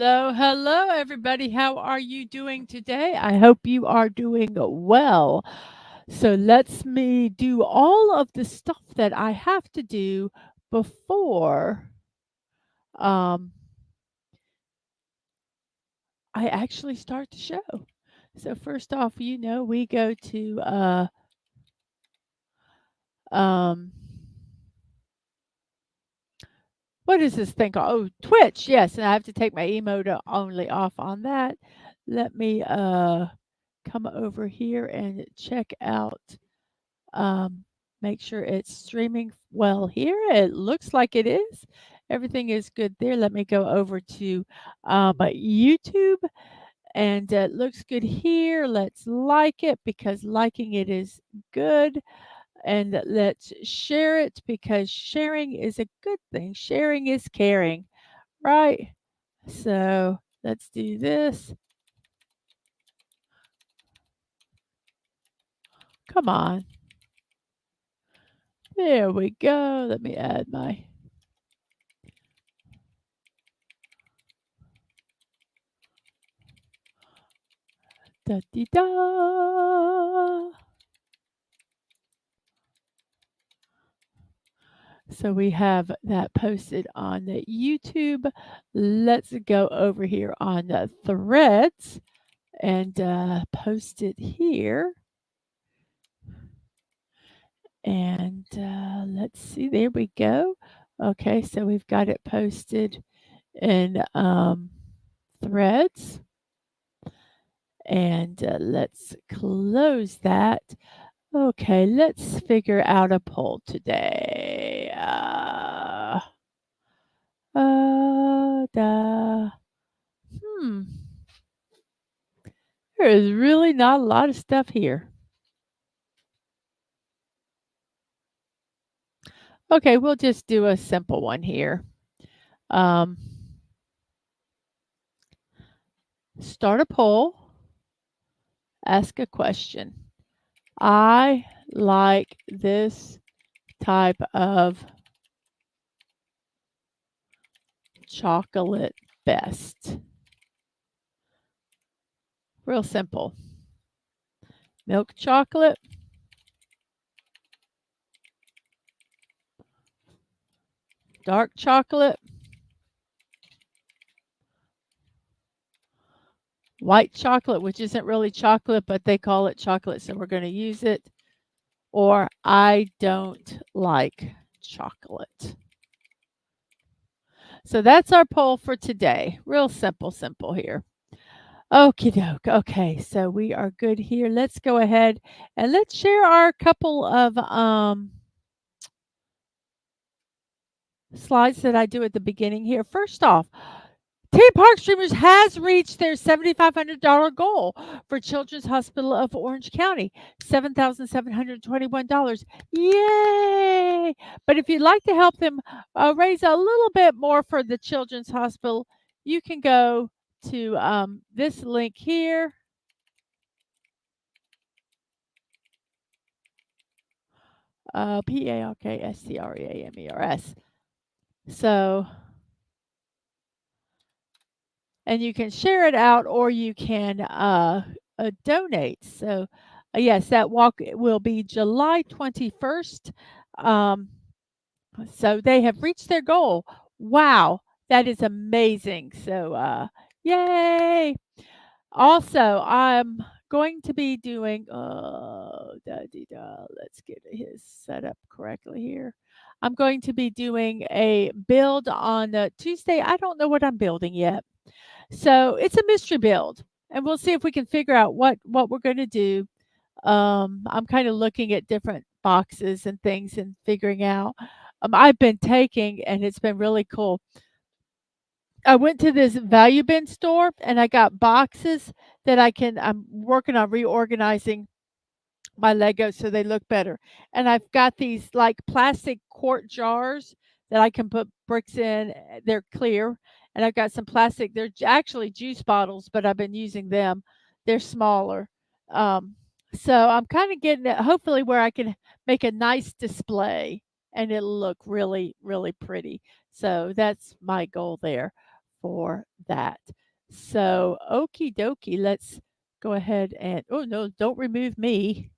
Hello, hello, everybody. How are you doing today? I hope you are doing well. So let's me do all of the stuff that I have to do before um, I actually start the show. So first off, we go to um, what is this thing called? Oh, Twitch. Yes, and I have to take my emote only off on that. Let me come over here and check out. Um, Make sure it's streaming well here. It looks like it is. Everything is good there. Let me go over to YouTube, and it looks good here. Let's like it because liking it is good. And let's share it because sharing is a good thing. Sharing is caring, right? So let's do this. Come on. There we go. Let me add my da dee da. So we have that posted on the YouTube. Let's go over here on the threads and post it here. And let's see, there we go. Okay, so we've got it posted in threads. And let's close that. Okay, let's figure out a poll today. Da. Hmm. There is really not a lot of stuff here. Okay, we'll just do a simple one here. Um, Start a poll, ask a question. I like this type of chocolate best. Real simple. Milk chocolate, dark chocolate, white chocolate, which isn't really chocolate, but they call it chocolate, so we're going to use it. Or I don't like chocolate. So that's our poll for today. Real simple here. Okie doke. Okay, so we are good here. Let's go ahead and let's share our couple of slides that I do at the beginning here. First off, Team Park Streamers has reached their $7,500 goal for Children's Hospital of Orange County, $7,721. Yay! But if you'd like to help them raise a little bit more for the Children's Hospital, you can go to this link here. PARKSTREAMERS. So, and you can share it out or you can donate. So, yes, that walk will be July 21st. So they have reached their goal. Wow, that is amazing. So, yay! Also, I'm going to be doing, let's get his set up correctly here. I'm going to be doing a build on Tuesday. I don't know what I'm building yet. So it's a mystery build, and we'll see if we can figure out what we're going to do. I'm kind of looking at different boxes and things and figuring out. I've been taking, and it's been really cool. I went to this value bin store and I got boxes that I'm working on reorganizing my Legos so they look better. And I've got these like plastic quart jars that I can put bricks in. They're clear. And I've got some plastic, they're actually juice bottles, but I've been using them. They're smaller. Um, so I'm kind of getting it hopefully where I can make a nice display and it'll look really, really pretty. So that's my goal there for that. So, okie dokie, let's go ahead and oh, no, don't remove me.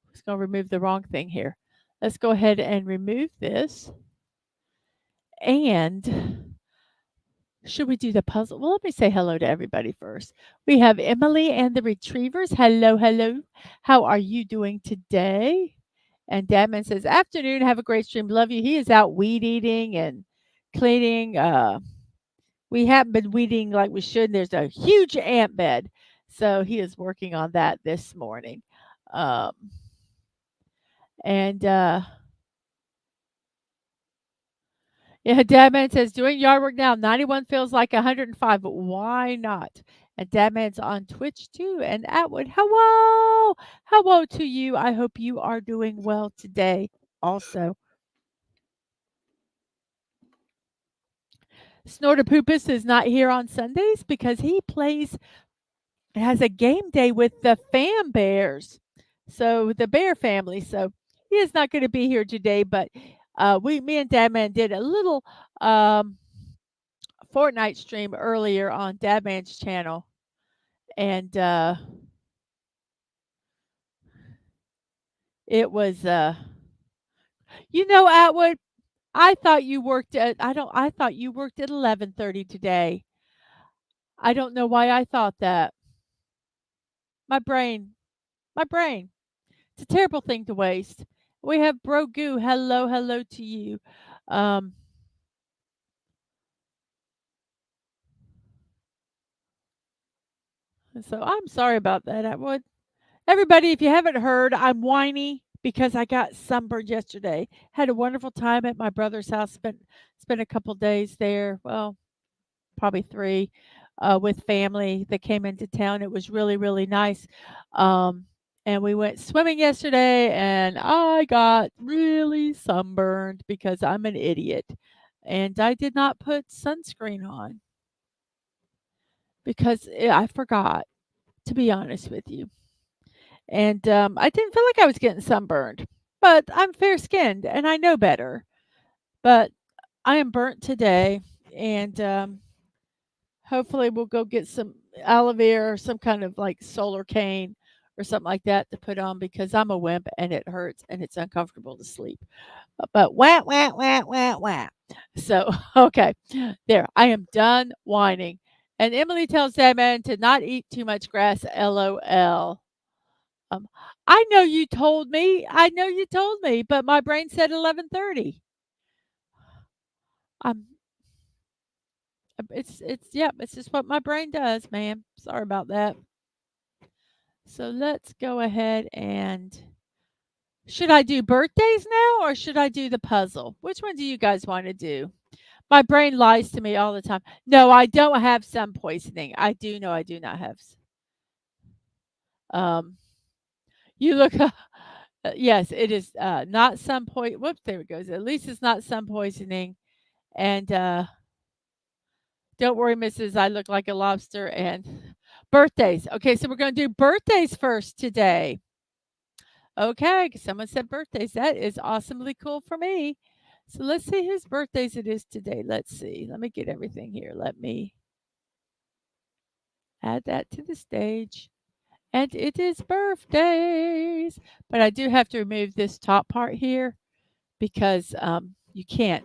I was gonna remove the wrong thing here. Let's go ahead and remove this. And should we do the puzzle? Well, let me say hello to everybody first. We have Emily and the Retrievers. Hello, hello. How are you doing today? And Dadman says, afternoon, have a great stream. Love you. He is out weed eating and cleaning. We haven't been weeding like we should. There's a huge ant bed. So he is working on that this morning. Um, and Yeah, Dadman says, doing yard work now. 91 feels like 105, but why not? And Dadman's on Twitch too. And Atwood, hello. Hello to you. I hope you are doing well today also. Snorterpoopus is not here on Sundays because he has a game day with the fam bears. So the bear family. So he is not going to be here today, but me and Dadman did a little Fortnite stream earlier on Dadman's channel, and it was Atwood, I thought you worked at I thought you worked at 11:30 today. I don't know why I thought that. My brain, my brain. It's a terrible thing to waste. We have Bro Goo. Hello, hello to you. Um, so I'm sorry about that, Atwood. Everybody, if you haven't heard, I'm whiny because I got sunburned yesterday. Had a wonderful time at my brother's house. Spent a couple days there. Well, probably 3 with family that came into town. It was really really nice. And we went swimming yesterday, and I got really sunburned because I'm an idiot, and I did not put sunscreen on because I forgot. To be honest with you. And, I didn't feel like I was getting sunburned, but I'm fair-skinned, and I know better. But I am burnt today, and, hopefully we'll go get some aloe vera or some kind of, like, solar cane or something like that to put on because I'm a wimp, and it hurts, and it's uncomfortable to sleep. But wah, wah, wah, wah, wah. So, okay, there, I am done whining. And Emily tells Dadman to not eat too much grass, LOL. Um, I know you told me, but my brain said 11:30. Um, it's just what my brain does, ma'am. Sorry about that. So let's go ahead and should I do birthdays now or should I do the puzzle? Which one do you guys want to do? My brain lies to me all the time. No, I don't have sun poisoning. I do know I do not have. Um, you look. Yes, it is not sun poison. Whoops, there it goes. At least it's not sun poisoning. And don't worry, Mrs. I look like a lobster. And birthdays. Okay, so we're going to do birthdays first today. Okay, someone said birthdays. That is awesomely cool for me. So let's see whose birthdays it is today. Let's see. Let me get everything here. Let me add that to the stage. And it is birthdays. But I do have to remove this top part here because you can't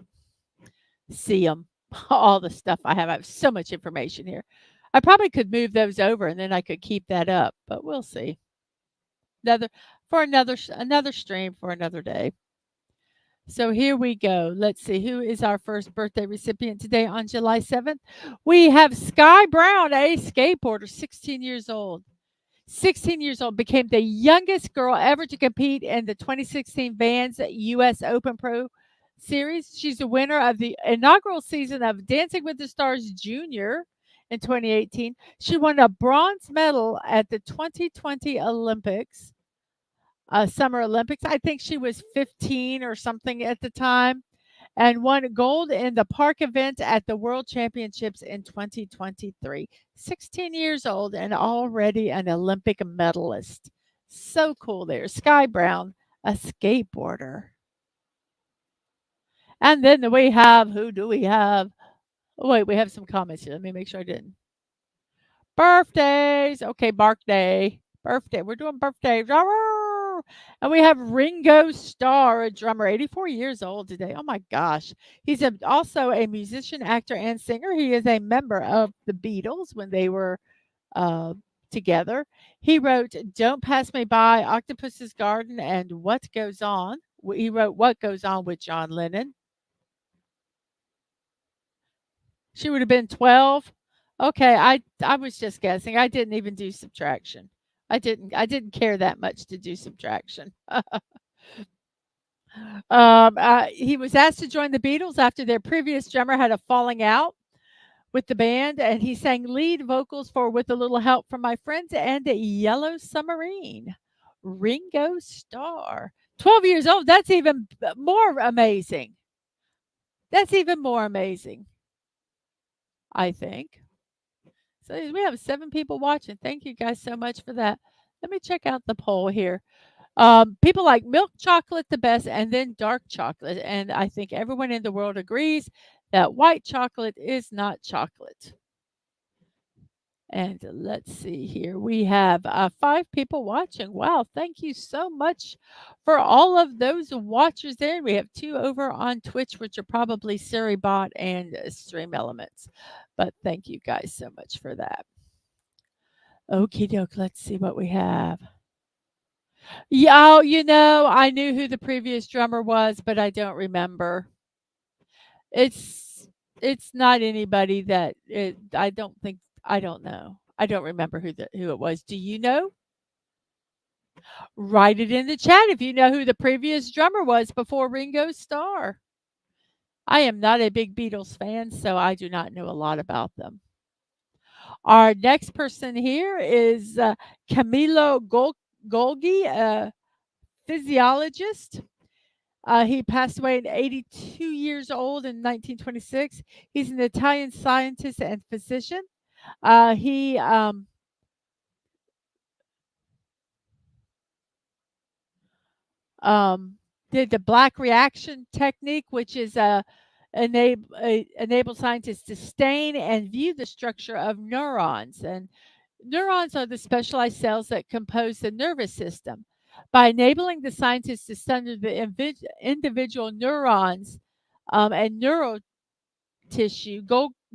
see them. All the stuff I have. I have so much information here. I probably could move those over and then I could keep that up, but we'll see. Another stream for another day. So here we go. Let's see who is our first birthday recipient today on July 7th. We have Sky Brown, a skateboarder, 16 years old. 16 years old, became the youngest girl ever to compete in the 2016 Vans US Open Pro Series. She's the winner of the inaugural season of Dancing with the Stars Junior in 2018. She won a bronze medal at the 2020 Olympics, Summer Olympics. I think she was 15 or something at the time, and won gold in the park event at the World Championships in 2023. 16 years old and already an Olympic medalist. So cool there. Sky Brown, a skateboarder. And then we have, who do we have? Oh, wait, we have some comments here. Let me make sure I didn't. Birthdays. Okay, birthday. Birthday. We're doing birthdays. Arr! And we have Ringo Starr, a drummer, 84 years old today. Oh my gosh. He's also a musician, actor, and singer. He is a member of the Beatles when they were uh, together. He wrote Don't Pass Me By, Octopus's Garden, and What Goes On. He wrote What Goes On with John Lennon. She would have been 12. Okay, I was just guessing. I didn't even do subtraction. I didn't care that much to do subtraction. He was asked to join the Beatles after their previous drummer had a falling out with the band, and he sang lead vocals for With a Little Help from My Friends and Yellow Submarine. Ringo Starr. 12 years old. That's even more amazing. That's even more amazing, I think. So we have 7 people watching. Thank you guys so much for that. Let me check out the poll here. People like milk chocolate the best and then dark chocolate. And I think everyone in the world agrees that white chocolate is not chocolate. And let's see here. We have 5 people watching. Wow. Thank you so much for all of those watchers there. We have 2 over on Twitch, which are probably SiriBot and Stream Elements. But thank you guys so much for that. Okie doke. Let's see what we have. Yeah, I knew who the previous drummer was, but I don't remember. It's it's not anybody that I don't think I don't know. I don't remember who it was. Do you know? Write it in the chat if you know who the previous drummer was before Ringo Starr. I am not a big Beatles fan, so I do not know a lot about them. Our next person here is Camilo Golgi, a physiologist. He passed away at 82 years old in 1926. He's an Italian scientist and physician. He did the black reaction technique, which is enable scientists to stain and view the structure of neurons. And neurons are the specialized cells that compose the nervous system. By enabling the scientists to study the individual neurons and neural tissue,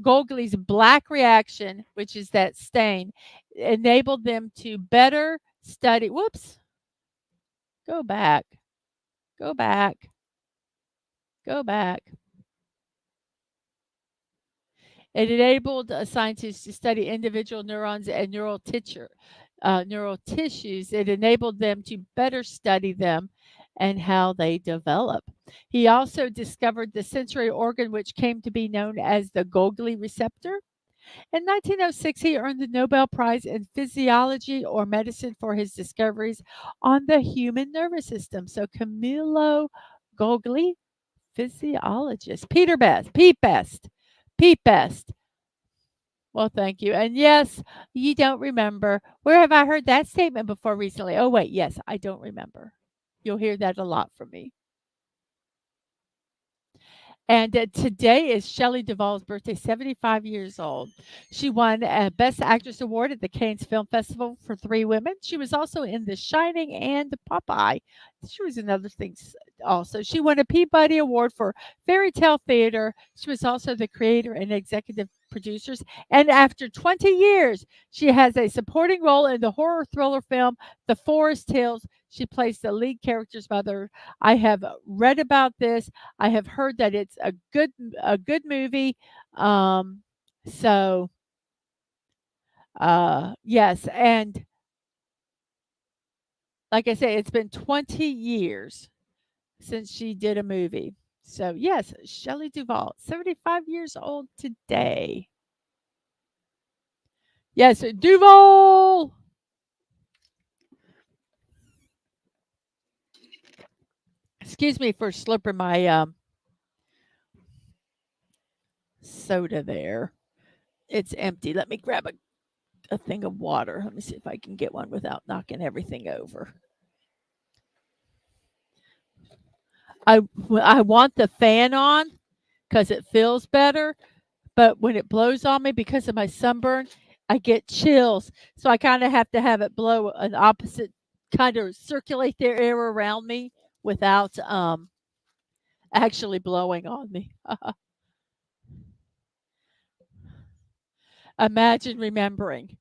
Golgi's black reaction, which is that stain, enabled them to better study. Whoops. Go back. Go back. Go back. It enabled scientists to study individual neurons and neural tissues. It enabled them to better study them and how they develop. He also discovered the sensory organ, which came to be known as the Golgi receptor. In 1906, he earned the Nobel Prize in Physiology or Medicine for his discoveries on the human nervous system. So Camillo Golgi, physiologist. Pete Best. Well, thank you. And yes, you don't remember. Where have I heard that statement before recently? Oh, wait, yes, I don't remember. You'll hear that a lot from me. And today is Shelley Duvall's birthday, 75 years old. She won a Best Actress Award at the Cannes Film Festival for Three Women. She was also in The Shining and Popeye. She was in other things also. She won a Peabody Award for Fairy Tale Theater. She was also the creator and executive producers. And after 20 years, she has a supporting role in the horror thriller film The Forest Hills. She plays the lead character's mother. I have read about this. I have heard that it's a good movie. So yes, and like I say, it's been 20 years since she did a movie. So yes, Shelley Duvall, 75 years old today. Yes, Duvall. Excuse me for slurping my soda there. It's empty. Let me grab a thing of water. Let me see if I can get one without knocking everything over. I want the fan on because it feels better, but when it blows on me because of my sunburn, I get chills. So I kinda have to have it blow an opposite kind of circulate the air around me without, actually blowing on me. Imagine remembering.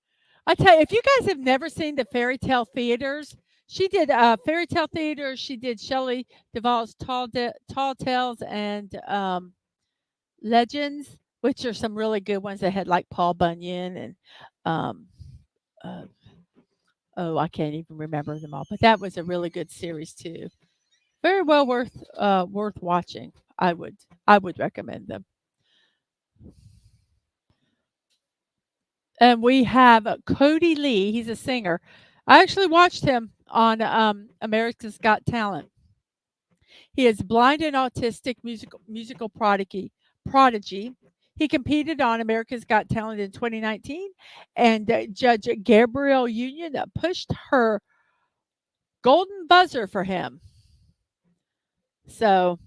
I tell you, if you guys have never seen the fairy tale theaters, she did, fairy tale theater, she did Shelley Duvall's Tall Tales and, Legends, which are some really good ones. They had, like, Paul Bunyan and, um, uh, oh, I can't even remember them all, but that was a really good series too. Very well worth watching. I would recommend them. And we have Cody Lee. He's a singer. I actually watched him on America's Got Talent. He is blind and autistic musical prodigy. He competed on America's Got Talent in 2019, and Judge Gabrielle Union pushed her golden buzzer for him. So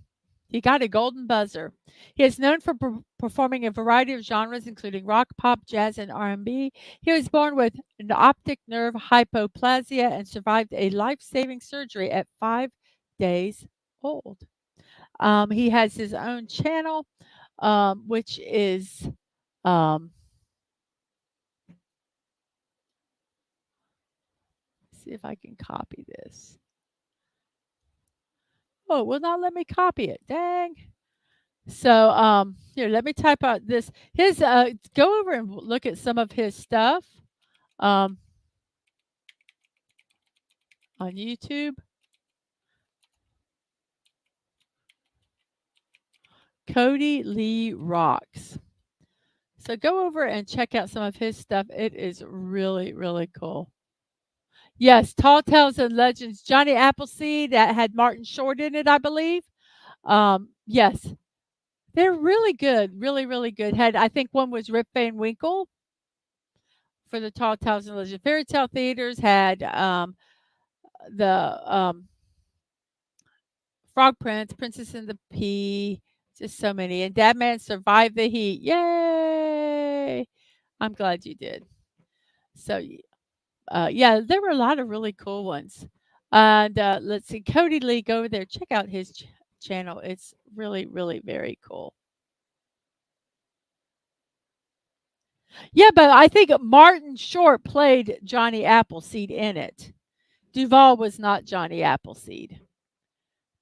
he got a golden buzzer. He is known for performing a variety of genres, including rock, pop, jazz, and R&B. He was born with an optic nerve hypoplasia and survived a life-saving surgery at 5 days old. He has his own channel, which is um, see if I can copy this. Oh, it will not let me copy it. Dang. So, here, let me type out this. His go over and look at some of his stuff um, on YouTube. Cody Lee Rocks. So go over and check out some of his stuff. It is really, really cool. Yes, Tall Tales and Legends. Johnny Appleseed that had Martin Short in it, I believe. Yes, they're really good. Really, really good. Had I think one was Rip Van Winkle for the Tall Tales and Legends. Fairy Tale Theaters had the Frog Prince, Princess and the Pea, just so many. And Dadman survived the heat. Yay! I'm glad you did. So, yeah, there were a lot of really cool ones. And let's see, Cody Lee, go over there, check out his channel. It's really, really very cool. Yeah, but I think Martin Short played Johnny Appleseed in it. Duvall was not Johnny Appleseed,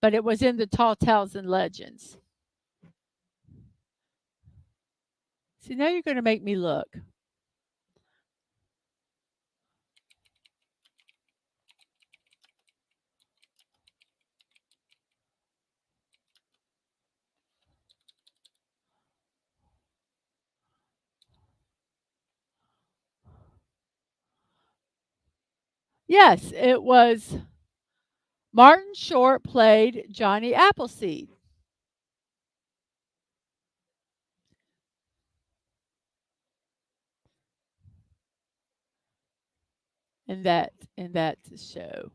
but it was in the Tall Tales and Legends. See, now you're going to make me look. Yes, it was Martin Short played Johnny Appleseed. In that show.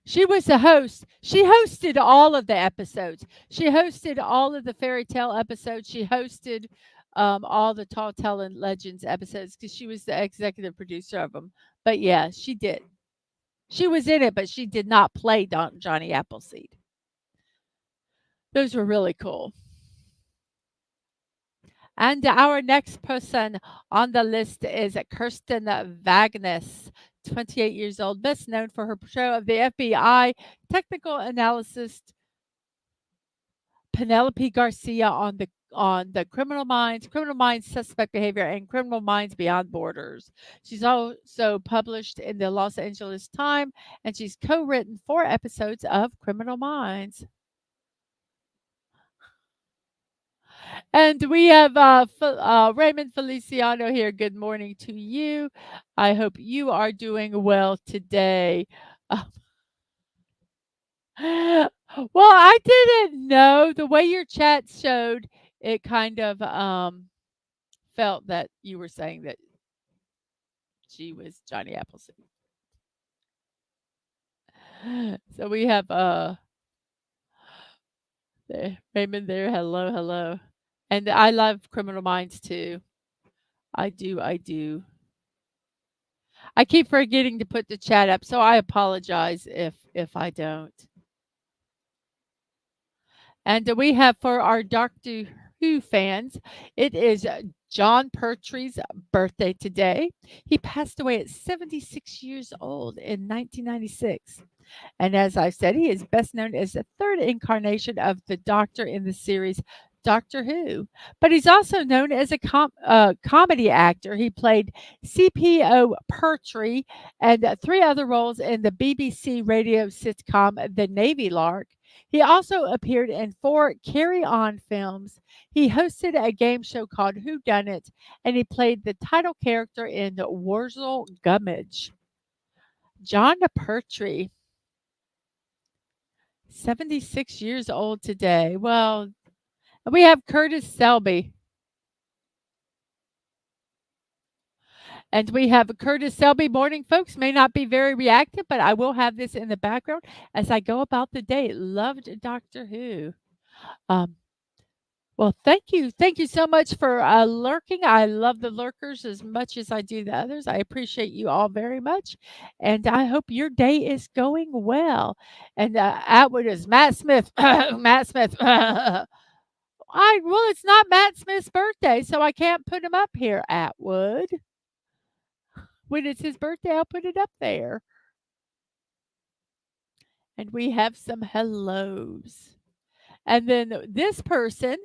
She was the host. She hosted all of the episodes. She hosted all of the fairy tale episodes. She hosted all the Tall Tale and Legends episodes because she was the executive producer of them. But yeah, she did. She was in it, but she did not play Johnny Appleseed. Those were really cool. And our next person on the list is Kirsten Vagness, 28 years old, best known for her portrayal of the FBI technical analyst Penelope Garcia on the Criminal Minds Suspect Behavior, and Criminal Minds Beyond Borders. She's also published in the Los Angeles Times, and she's co-written 4 episodes of Criminal Minds. And we have Raymond Feliciano here. Good morning to you. I hope you are doing well today. Uh, well, I didn't know the way your chat showed. It kind of felt that you were saying that she was Johnny Appleseed. So we have Raymond there. Hello, hello. And I love Criminal Minds too. I do, I do. I keep forgetting to put the chat up, so I apologize if I don't. And we have for our Doctor Who fans, it is John Pertwee's birthday today. He passed away at 76 years old in 1996. And as I said, he is best known as the third incarnation of the Doctor in the series Doctor Who. But he's also known as a comedy actor. He played CPO Pertwee and three other roles in the BBC radio sitcom The Navy Lark. He also appeared in four Carry On films. He hosted a game show called Who Done It, and he played the title character in Wurzel Gummidge. John Pertwee, 76 years old today. Well, we have Curtis Selby. And we have Curtis Selby. Morning, folks. May not be very reactive, but I will have this in the background as I go about the day. Loved Doctor Who. Um, well, thank you. Thank you so much for lurking. I love the lurkers as much as I do the others. I appreciate you all very much. And I hope your day is going well. And Atwood is Matt Smith. Matt Smith. Well, it's not Matt Smith's birthday, so I can't put him up here, Atwood. When it's his birthday, I'll put it up there. And we have some hellos. And then this person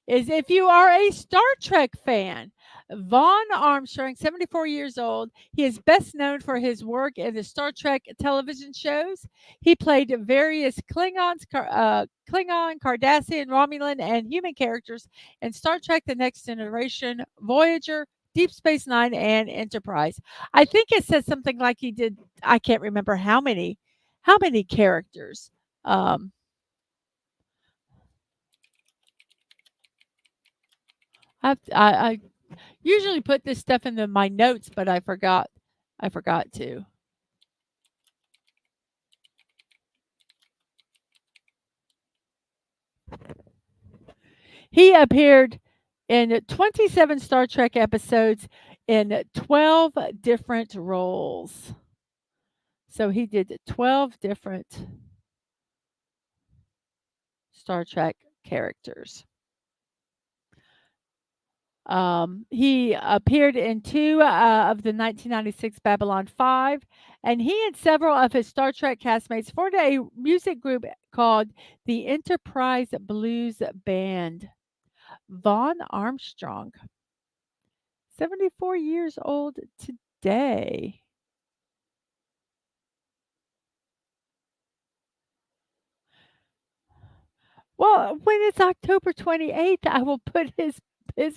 is if you are a Star Trek fan, Vaughn Armstrong, 74 years old. He is best known for his work in the Star Trek television shows. He played various Klingon, Cardassian, Romulan, and human characters in Star Trek The Next Generation, Voyager, Deep Space Nine, and Enterprise. I think it says something like he did, I can't remember how many characters. Um, I usually put this stuff in my notes, but I forgot. I forgot to. He appeared in 27 Star Trek episodes in 12 different roles. So he did 12 different Star Trek characters. He appeared in two of the 1996 Babylon 5, and he and several of his Star Trek castmates formed a music group called the Enterprise Blues Band. Vaughn Armstrong, 74 years old today. Well, when it's October 28th, I will put his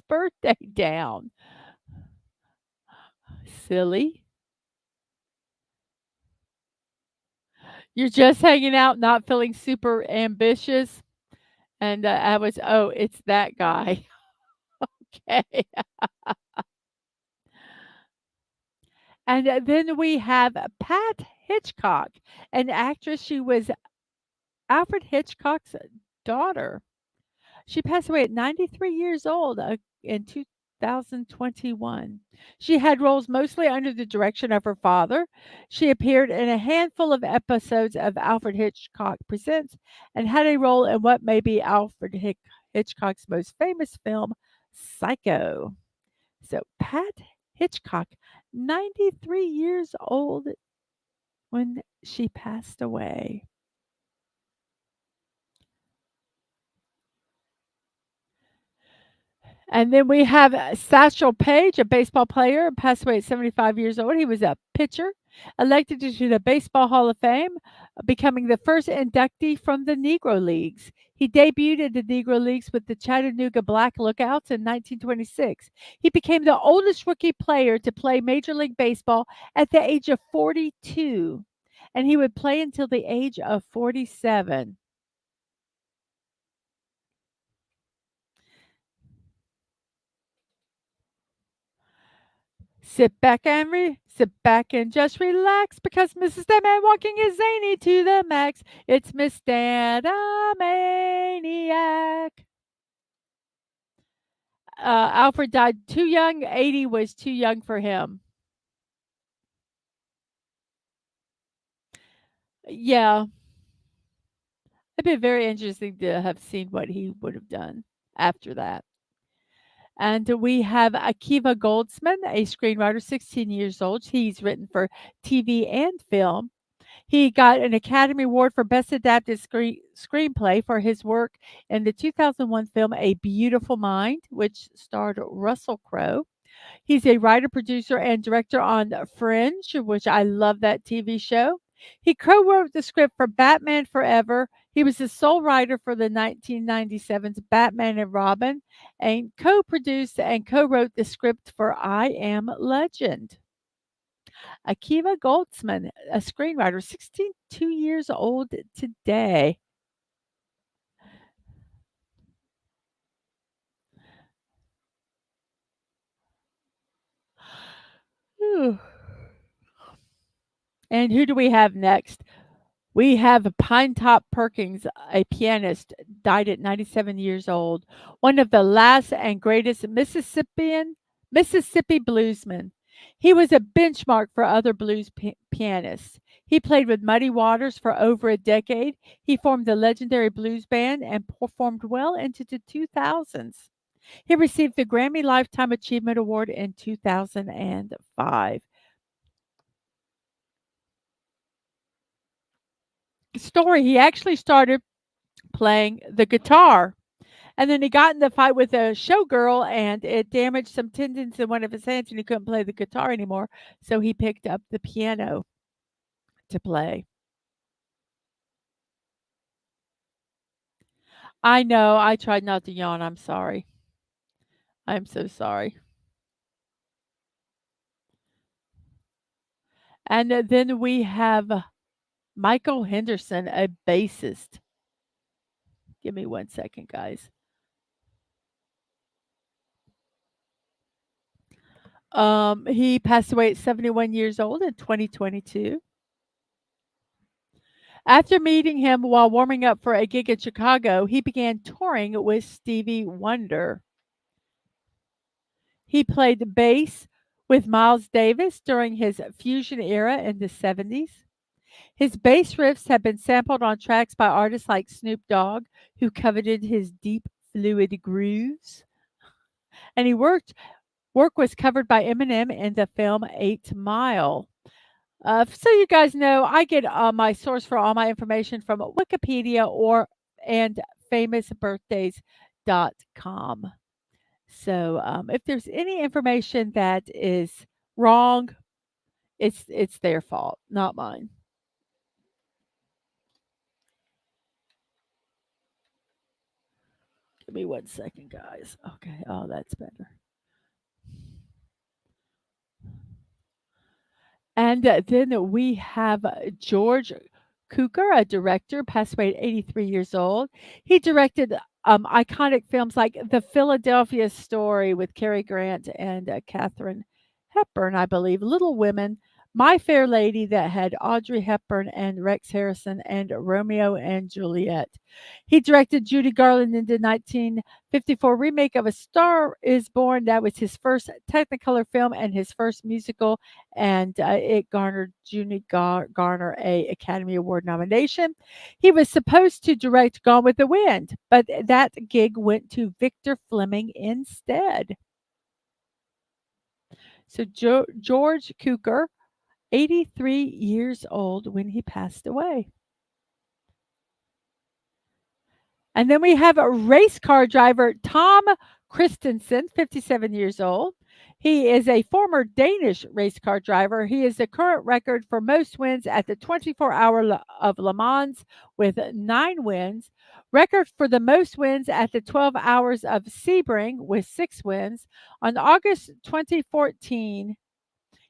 birthday down. Silly. You're just hanging out, not feeling super ambitious. And I was, oh, it's that guy. Okay. And then we have Pat Hitchcock, an actress. She was Alfred Hitchcock's daughter. She passed away at 93 years old in 2021. She had roles mostly under the direction of her father. She appeared in a handful of episodes of Alfred Hitchcock Presents and had a role in what may be Alfred Hitchcock's most famous film, Psycho. So, Pat Hitchcock, 93 years old when she passed away. And then we have Satchel Paige, a baseball player, passed away at 75 years old. He was a pitcher, elected to the Baseball Hall of Fame, becoming the first inductee from the Negro Leagues. He debuted in the Negro Leagues with the Chattanooga Black Lookouts in 1926. He became the oldest rookie player to play Major League Baseball at the age of 42, and he would play until the age of 47. Sit back and just relax because Mrs. Deadman Walking is zany to the max. It's Miss Dad, a maniac. Alfred died too young. 80 was too young for him. Yeah, it'd been very interesting to have seen what he would have done after that. And we have Akiva Goldsman, a screenwriter, 16 years old. He's written for TV and film. He got an Academy Award for Best Adapted Screenplay for his work in the 2001 film A Beautiful Mind, which starred Russell Crowe. He's a writer, producer, and director on Fringe, which I love that TV show. He co wrote the script for Batman Forever. He was the sole writer for the 1997's Batman and Robin, and co produced and co wrote the script for I Am Legend. Akiva Goldsman, a screenwriter, 62 years old today. Whew. And who do we have next? We have Pinetop Perkins, a pianist, died at 97 years old, one of the last and greatest Mississippi bluesmen. He was a benchmark for other blues pianists. He played with Muddy Waters for over a decade. He formed the legendary blues band and performed well into the 2000s. He received the Grammy Lifetime Achievement Award in 2005. Story, he actually started playing the guitar. And then he got in the fight with a showgirl and it damaged some tendons in one of his hands and he couldn't play the guitar anymore. So he picked up the piano to play. I know. I tried not to yawn. I'm sorry. I'm so sorry. And then we have Michael Henderson, a bassist. Give me 1 second, guys. He passed away at 71 years old in 2022. After meeting him while warming up for a gig in Chicago, he began touring with Stevie Wonder. He played bass with Miles Davis during his fusion era in the 70s. His bass riffs have been sampled on tracks by artists like Snoop Dogg, who coveted his deep, fluid grooves. And work was covered by Eminem in the film 8 Mile. So you guys know, I get my source for all my information from Wikipedia or and famousbirthdays.com. So if there's any information that is wrong, it's their fault, not mine. Give me 1 second, guys. Okay. Oh, that's better. And then we have George Cukor, a director, passed away at 83 years old. He directed iconic films like The Philadelphia Story with Cary Grant and Katharine Hepburn, I believe, Little Women, My Fair Lady, that had Audrey Hepburn and Rex Harrison, and Romeo and Juliet. He directed Judy Garland in the 1954 remake of A Star is Born. That was his first Technicolor film and his first musical, and it garnered Judy Garner a Academy Award nomination. He was supposed to direct Gone with the Wind, but that gig went to Victor Fleming instead. So George Cukor, 83 years old when he passed away. And then we have a race car driver, Tom Christensen, 57 years old. He is a former Danish race car driver. He is the current record for most wins at the 24-hour of Le Mans with 9 wins. Record for the most wins at the 12 hours of Sebring with 6 wins. On August 2014,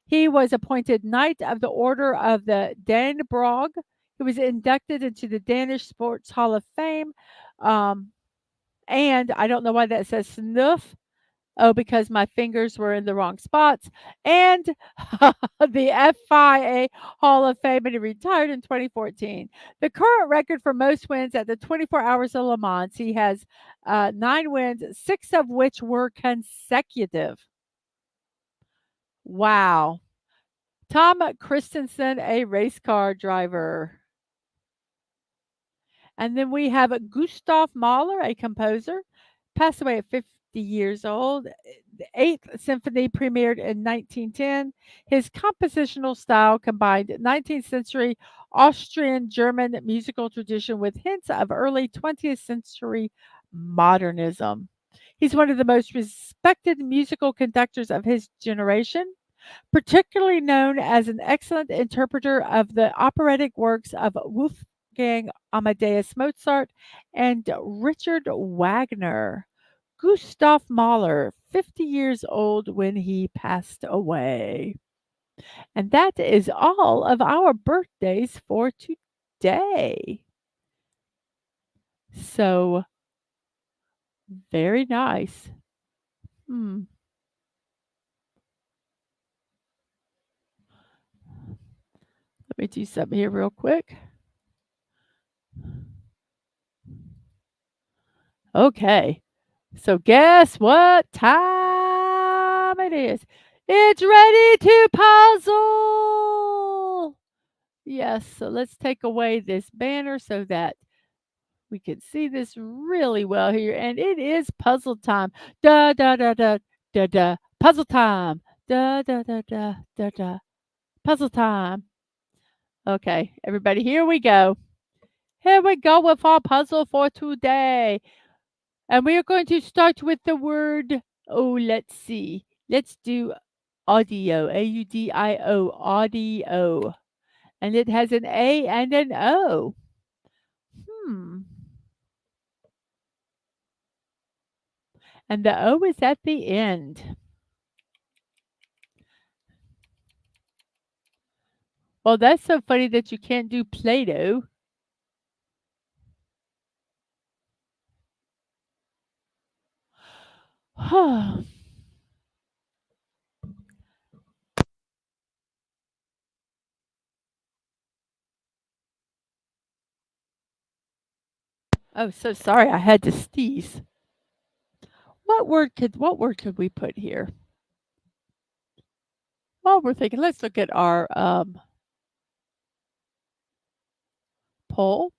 he was appointed Knight of the Order of the Dannebrog. He was inducted into the Danish Sports Hall of Fame. And I don't know why that says snuff. Oh, because my fingers were in the wrong spots. And the FIA Hall of Fame, and he retired in 2014. The current record for most wins at the 24 Hours of Le Mans, he has 9 wins, 6 of which were consecutive. Wow. Tom Christensen, a race car driver. And then we have Gustav Mahler, a composer, passed away at 50 years old. The Eighth Symphony premiered in 1910. His compositional style combined 19th century Austrian German musical tradition with hints of early 20th century modernism. He's one of the most respected musical conductors of his generation, particularly known as an excellent interpreter of the operatic works of Wolfgang Amadeus Mozart and Richard Wagner. Gustav Mahler, 50 years old when he passed away. And that is all of our birthdays for today. So, very nice. Hmm. Let me do something here real quick. Okay. So guess what time it is? It's ready to puzzle. Yes, so let's take away this banner so that we can see this really well here. And it is puzzle time. Da da da da da da. Puzzle time. Da da da da da da. Puzzle time. Okay, everybody, here we go. Here we go with our puzzle for today. And we are going to start with the word, oh, let's see. Let's do audio, AUDIO, audio. And it has an A and an O. Hmm. And the O is at the end. Well, that's so funny that you can't do Play Doh. Oh, so sorry. I had to sneeze. What word could we put here? Well, we're thinking, let's look at our poll.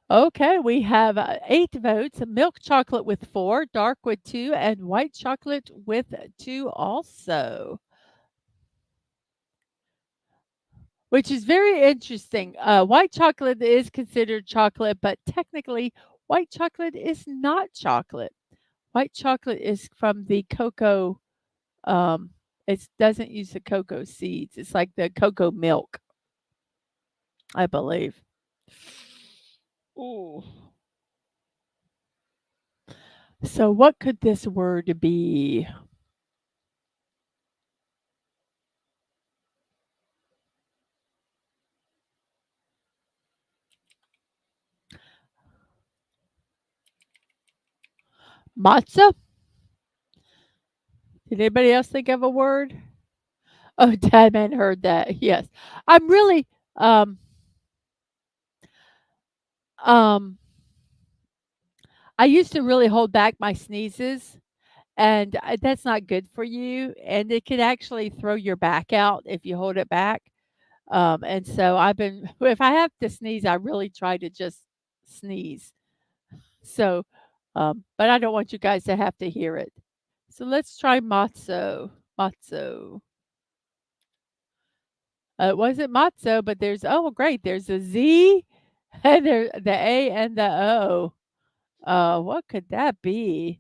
Okay, we have 8 votes, milk chocolate with 4, dark with 2, and white chocolate with 2 also, which is very interesting. White chocolate is considered chocolate, but technically, white chocolate is not chocolate. White chocolate is from the cocoa. It doesn't use the cocoa seeds. It's like the cocoa milk, I believe. Ooh. So, what could this word be? Matzo? Did anybody else think of a word? Oh, Dadman heard that. Yes. I'm really um um I used to really hold back my sneezes, and that's not good for you, and it could actually throw your back out if you hold it back. And so I've been if I have to sneeze, I really try to just sneeze. So but I don't want you guys to have to hear it. So let's try matzo. Matzo. It wasn't matzo, but there's oh great, there's a Z and there the A and the O. What could that be?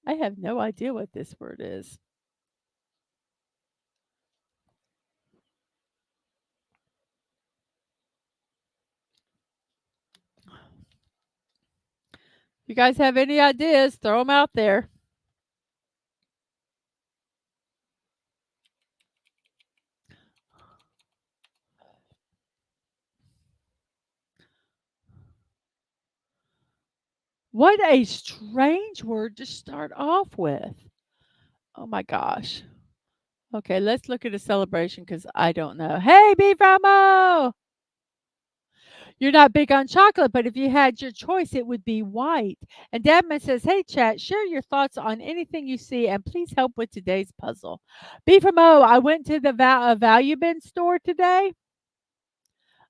I have no idea what this word is. You guys have any ideas? Throw them out there. What a strange word to start off with. Oh my gosh. Okay, let's look at a celebration because I don't know. Hey, Beef Ramo! You're not big on chocolate, but if you had your choice, it would be white. And Dabman says, hey, chat, share your thoughts on anything you see and please help with today's puzzle. Beef Ramo, I went to the Value Bin store today.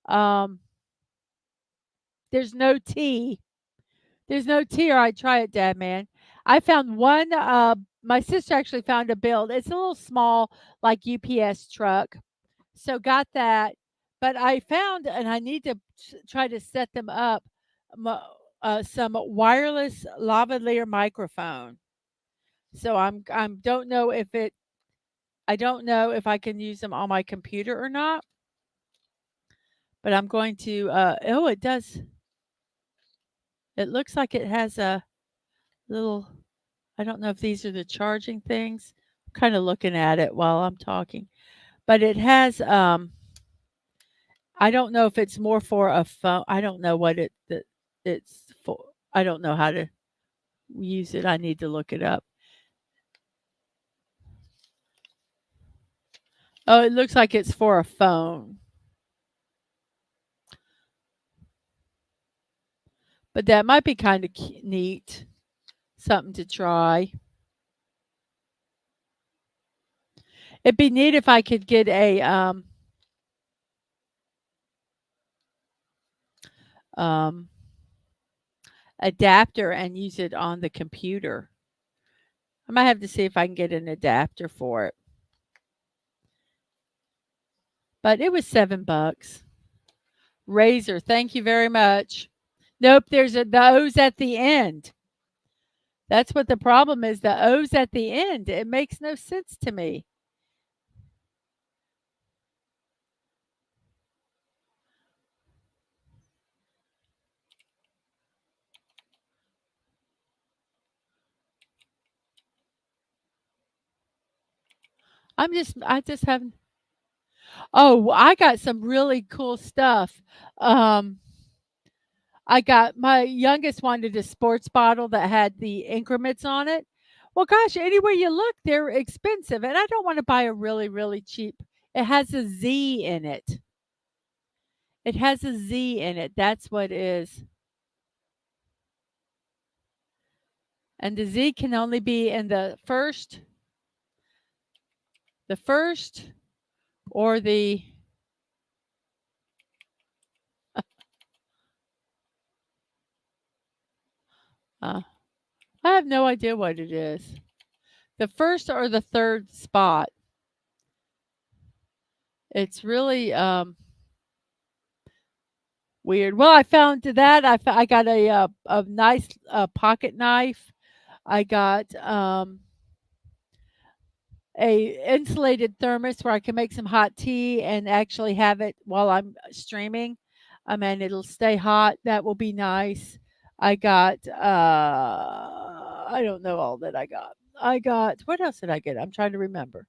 Um, there's no tea. There's no tea, or I'd try it, Dad man. I found one, my sister actually found a build. It's a little small, like UPS truck. So got that. But I found, and I need to try to set them up, some wireless lavalier microphone. So I'm don't know if it, I don't know if I can use them on my computer or not. But I'm going to. Oh, it does. It looks like it has a little. I don't know if these are the charging things. I'm kind of looking at it while I'm talking. But it has I don't know if it's more for a phone. I don't know what it's for. I don't know how to use it. I need to look it up. Oh, it looks like it's for a phone. But that might be kind of neat. Something to try. It'd be neat if I could get um, adapter and use it on the computer. I might have to see if I can get an adapter for it. But it was $7. Razor, thank you very much. Nope, there's the O's at the end. That's what the problem is, the O's at the end. It makes no sense to me. I just haven't. Oh, I got some really cool stuff. Um, I got my youngest wanted a sports bottle that had the increments on it. Well, gosh, anywhere you look, they're expensive, and I don't want to buy a really, really cheap. It has a Z in it. It has a Z in it. That's what it is. And the Z can only be in the first or the uh, I have no idea what it is. The first or the third spot. It's really weird. Well, I found that I got a nice pocket knife. I got a insulated thermos where I can make some hot tea and actually have it while I'm streaming. And it'll stay hot. That will be nice. I got I don't know all that I got. I got what else did I get? I'm trying to remember.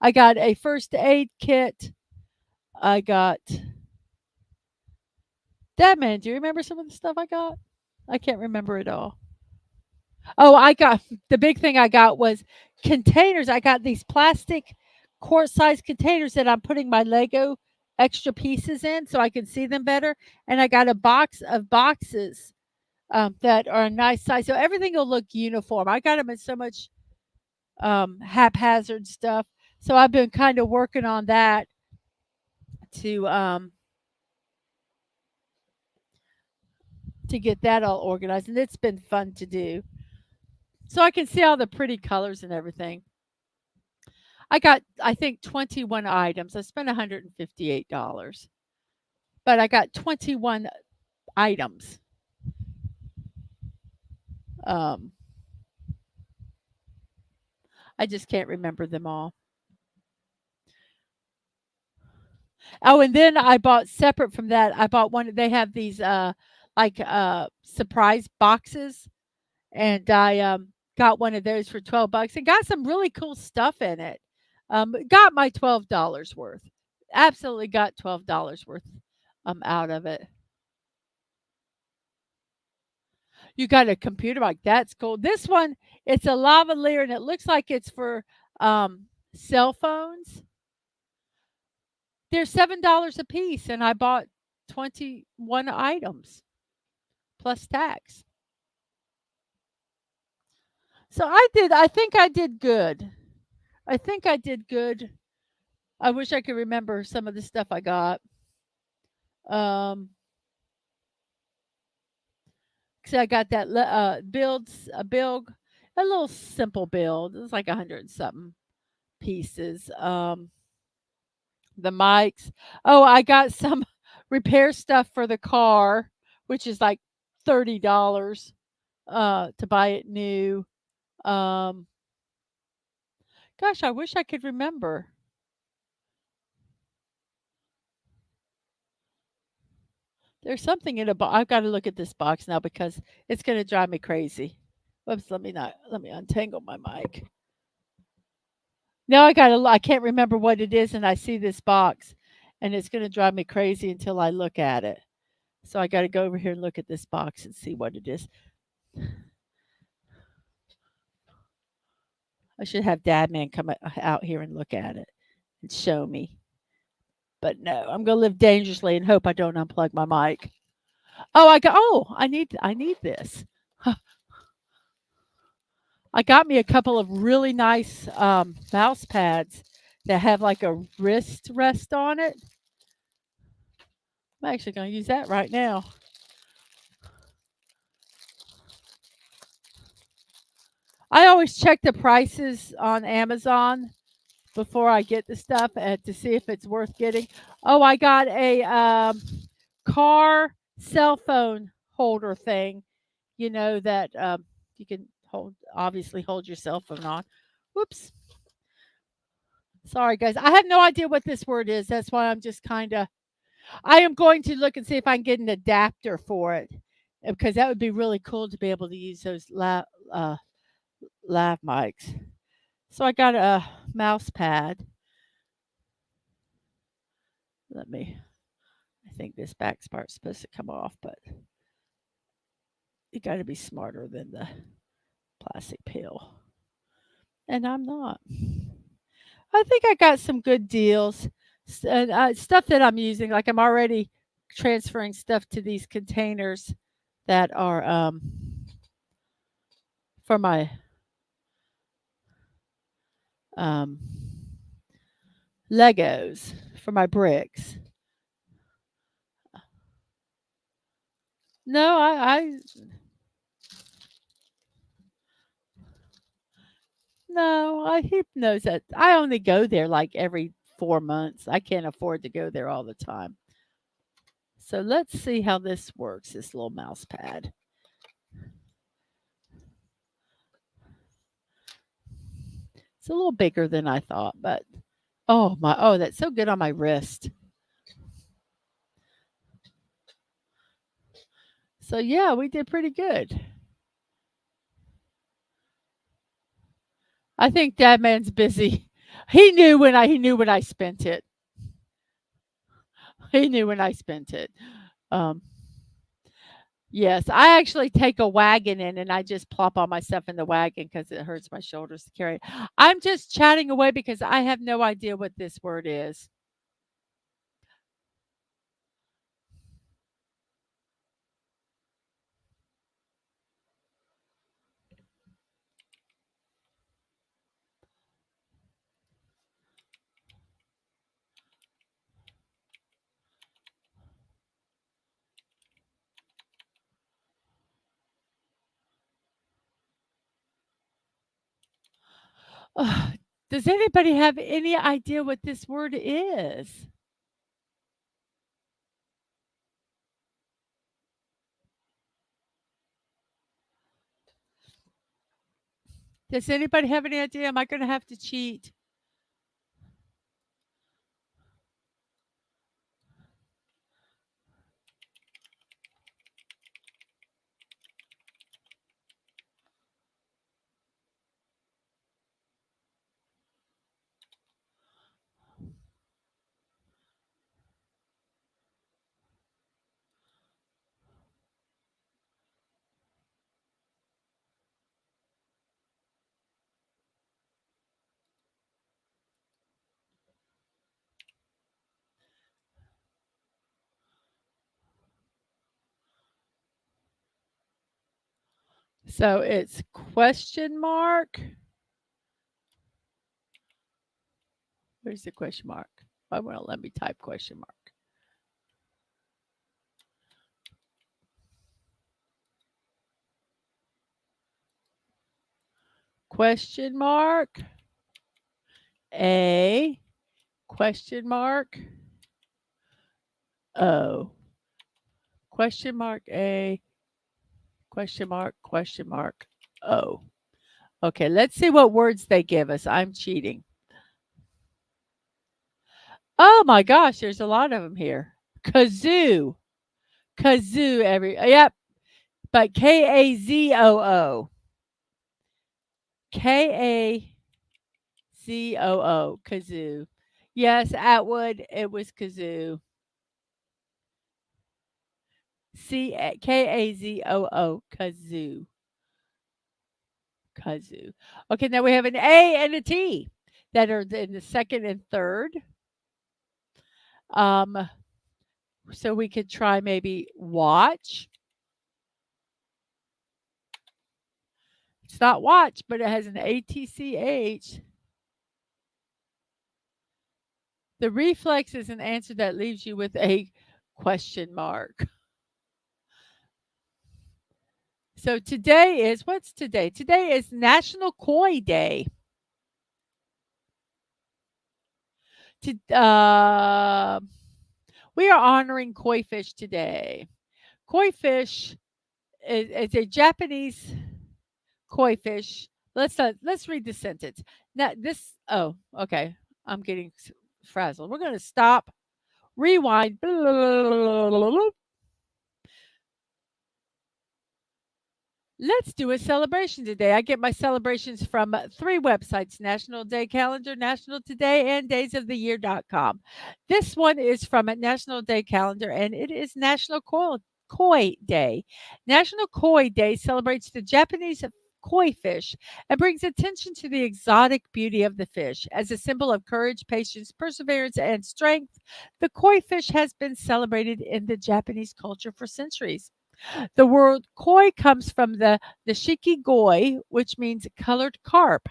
I got a first aid kit. I got that man. Do you remember some of the stuff I got? I can't remember it all. Oh, I got the big thing I got was containers. I got these plastic quart size containers that I'm putting my Lego extra pieces in so I can see them better. And I got a box of boxes that are a nice size. So everything will look uniform. I got them in so much haphazard stuff. So I've been kind of working on that to to get that all organized, and it's been fun to do. So I can see all the pretty colors and everything. I got, I think, 21 items. I spent $158, but I got 21 items. Um, I just can't remember them all. Oh, and then I bought separate from that. I bought one. They have these like surprise boxes, and I got one of those for $12 and got some really cool stuff in it. Got my $12 worth. Absolutely got $12 worth out of it. You got a computer mic. That's cool. This one, it's a lavalier, and it looks like it's for um, cell phones. They're $7 a piece, and I bought 21 items plus tax. So I think I did good. I think I did good. I wish I could remember some of the stuff I got. Um, so I got that build, a little simple build. It was like 100 and something pieces. The mics. Oh, I got some repair stuff for the car, which is like $30 to buy it new. Um, Gosh, I wish I could remember. There's something in a box. I've got to look at this box now because it's going to drive me crazy. Whoops, let me untangle my mic. Now I can't remember what it is, and I see this box, and it's going to drive me crazy until I look at it. So I got to go over here and look at this box and see what it is. I should have Dadman come out here and look at it and show me. But no, I'm going to live dangerously and hope I don't unplug my mic. I need this. I got me a couple of really nice mouse pads that have like a wrist rest on it. I'm actually going to use that right now. I always check the prices on Amazon before I get the stuff to see if it's worth getting. Oh, I got a car cell phone holder thing, that you can obviously hold your cell phone on. Whoops. Sorry, guys. I have no idea what this word is. That's why I'm just kind of. I am going to look and see if I can get an adapter for it because that would be really cool to be able to use those lav mics. So I got a mouse pad. I think this back part's supposed to come off, but you got to be smarter than the plastic pill. And I'm not. I think I got some good deals. Stuff that I'm using, like I'm already transferring stuff to these containers that are for my um, Legos, for my bricks. No, I no, he knows that I only go there like every 4 months. I can't afford to go there all the time. So let's see how this works, this little mouse pad. It's a little bigger than I thought, but that's so good on my wrist. So yeah, we did pretty good. I think Dadman's busy. He knew when I spent it. He knew when I spent it. Um, yes, I actually take a wagon in and I just plop all my stuff in the wagon because it hurts my shoulders to carry it. I'm just chatting away because I have no idea what this word is. Ugh, does anybody have any idea what this word is? Does anybody have any idea? Am I going to have to cheat? So it's question mark. Where's the question mark? Oh, well, let me type question mark. Question mark. A. Question mark. O. Question mark A. Question mark O. Okay, let's see what words they give us. I'm cheating. Oh my gosh, there's a lot of them here. Kazoo. Kazoo yep, but K-A-Z-O-O. K-A-Z-O-O, kazoo. Yes, Atwood, it was kazoo. K-A-Z-O-O, kazoo. Kazoo. Okay, now we have an A and a T that are in the second and third. Um, so we could try maybe watch. It's not watch, but it has an A-T-C-H. The reflex is an answer that leaves you with a question mark. So today is what's today? Today is National Koi Day. We are honoring koi fish today. Koi fish is a Japanese koi fish. Let's read the sentence. Now okay. I'm getting frazzled. We're going to stop, rewind. Let's do a celebration today. I get my celebrations from 3 websites: National Day Calendar, National Today, and daysoftheyear.com. This one is from a National Day Calendar, and it is National Koi Day. National Koi Day celebrates the Japanese koi fish and brings attention to the exotic beauty of the fish. As a symbol of courage, patience, perseverance, and strength, the koi fish has been celebrated in the Japanese culture for centuries. The word koi comes from the shiki goi, which means colored carp.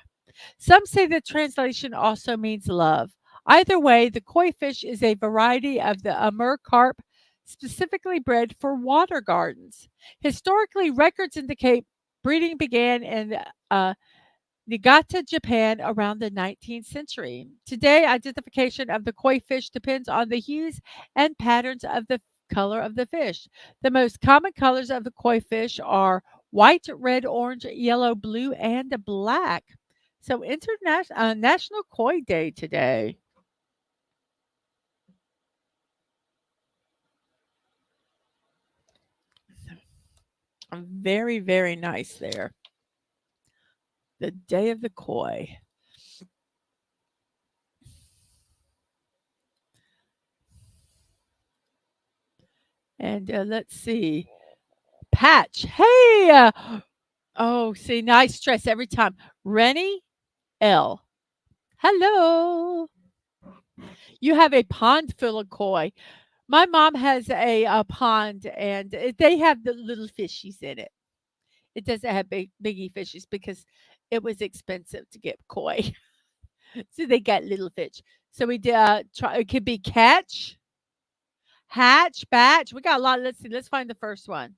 Some say the translation also means love. Either way, the koi fish is a variety of the Amur carp specifically bred for water gardens. Historically, records indicate breeding began in Niigata, Japan, around the 19th century. Today, identification of the koi fish depends on the hues and patterns of the color of the fish. The most common colors of the koi fish are white, red, orange, yellow, blue, and black. So, International National Koi Day today. Very, very nice there. The Day of the Koi. And let's see. Patch. Hey. Oh, see, nice stress every time. Rennie L. Hello. You have a pond full of koi. My mom has a pond, and they have the little fishies in it. It doesn't have biggie fishes because it was expensive to get koi. So they got little fish. So we did try. It could be catch, hatch, batch. We got a lot. Let's see. Let's find the first one.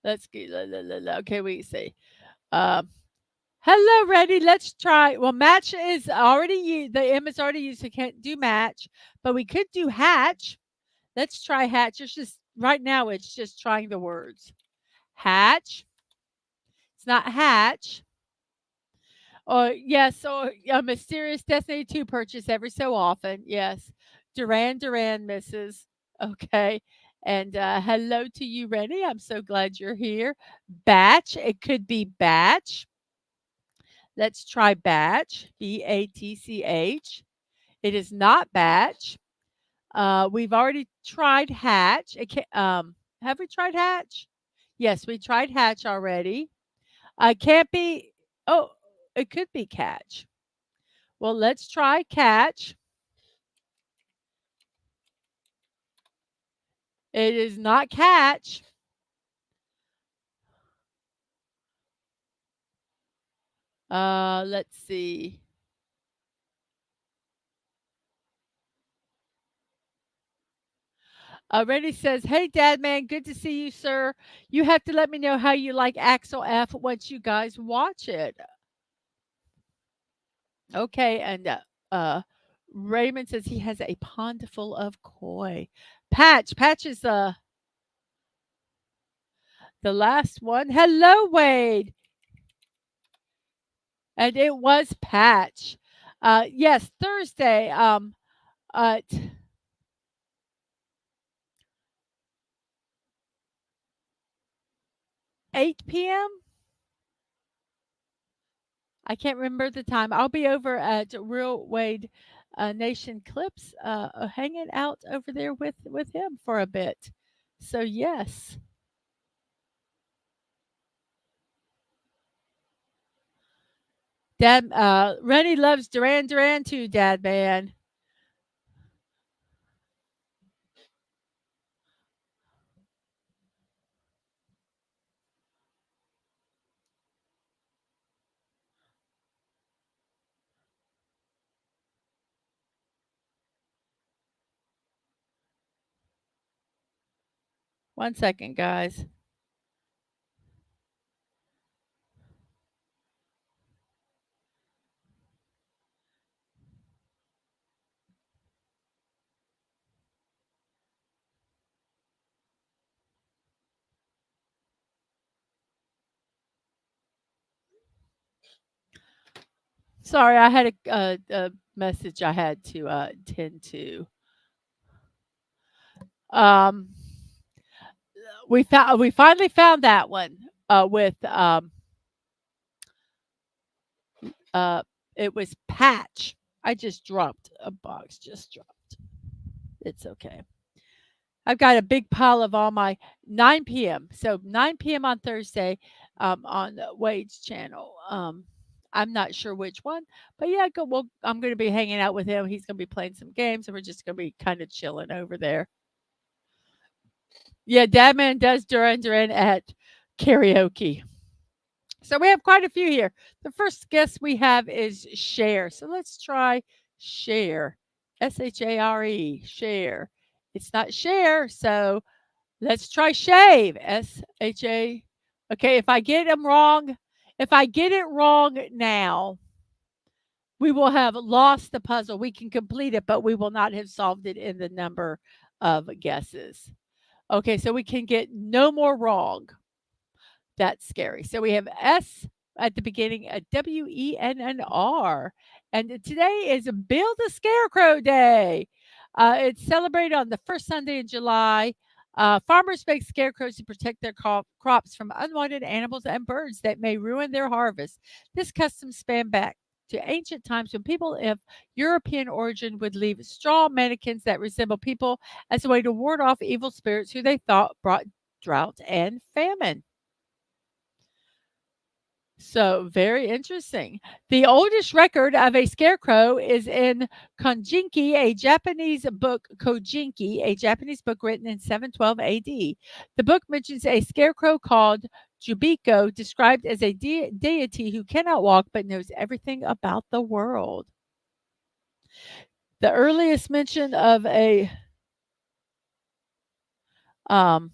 Let's get. Okay, we see. Um, Hello, ready. Let's try. Well, match is already used. The M is already used, so can't do match. But we could do hatch. Let's try hatch. It's just right now. It's just trying the words. Hatch. It's not hatch. Or yes, or a mysterious Destiny 2 purchase every so often. Yes. Duran Duran misses. Okay. And hello to you, Rennie. I'm so glad you're here. Batch. It could be batch. Let's try batch. BATCH. It is not batch. We've already tried hatch. Have we tried hatch? Yes, we tried hatch already. Can't be. Oh, it could be catch. Well, let's try catch. It is not catch. Let's see. Randy says, "Hey, Dad, man, good to see you, sir. You have to let me know how you like Axel F once you guys watch it." Okay, and uh, Raymond says he has a pond full of koi. Patch is the last one. Hello, Wade, and it was Patch. Yes, Thursday. At 8 p.m. I can't remember the time. I'll be over at Real Wade Nation Clips, hanging out over there with him for a bit. So yes, Dad. Rennie loves Duran Duran too, Dad man. One second, guys. Sorry, I had a message I had to tend to. Um, we finally found that one with uh it was Patch. I just dropped a box. Just dropped. It's okay. I've got a big pile of all my 9 p.m. So 9 p.m. on Thursday, on Wade's channel. I'm not sure which one, but yeah, well, I'm going to be hanging out with him. He's going to be playing some games, and we're just going to be kind of chilling over there. Yeah, Dadman does Duran Duran at karaoke. So we have quite a few here. The first guest we have is Share. So let's try Share. Share. Share. It's not Share, so let's try Shave. Sha. Okay, if I get it wrong now, we will have lost the puzzle. We can complete it, but we will not have solved it in the number of guesses. Okay, so we can get no more wrong. That's scary. So we have S at the beginning, a W-E-N and R. And today is Build a Scarecrow Day. It's celebrated on the first Sunday in July. Farmers make scarecrows to protect their crops from unwanted animals and birds that may ruin their harvest. This custom span back to ancient times when people of European origin would leave straw mannequins that resemble people as a way to ward off evil spirits who they thought brought drought and famine. So, very interesting. The oldest record of a scarecrow is in Kojinki, a Japanese book written in 712 AD. The book mentions a scarecrow called Jubiko, described as a deity who cannot walk but knows everything about the world. The earliest mention of a um,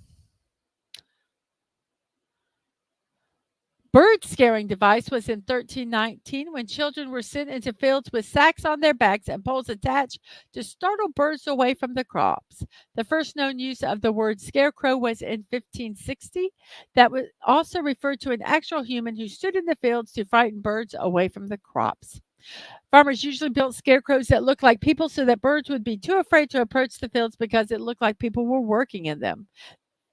bird scaring device was in 1319 when children were sent into fields with sacks on their backs and poles attached to startle birds away from the crops. The first known use of the word scarecrow was in 1560. That was also referred to an actual human who stood in the fields to frighten birds away from the crops. Farmers usually built scarecrows that looked like people so that birds would be too afraid to approach the fields because it looked like people were working in them.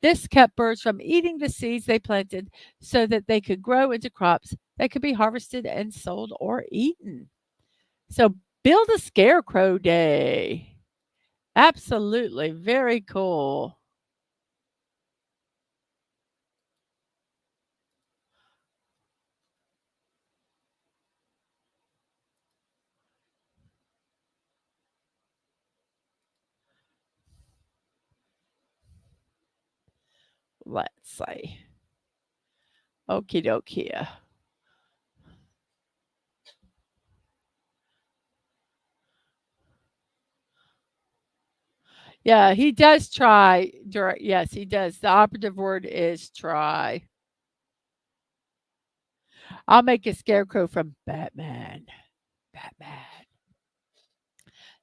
This kept birds from eating the seeds they planted so that they could grow into crops that could be harvested and sold or eaten. So, build a scarecrow day. Absolutely. Very cool. Let's see. Okie dokie. Yeah, he does try. Yes, he does. The operative word is try. I'll make a scarecrow from Batman. Batman.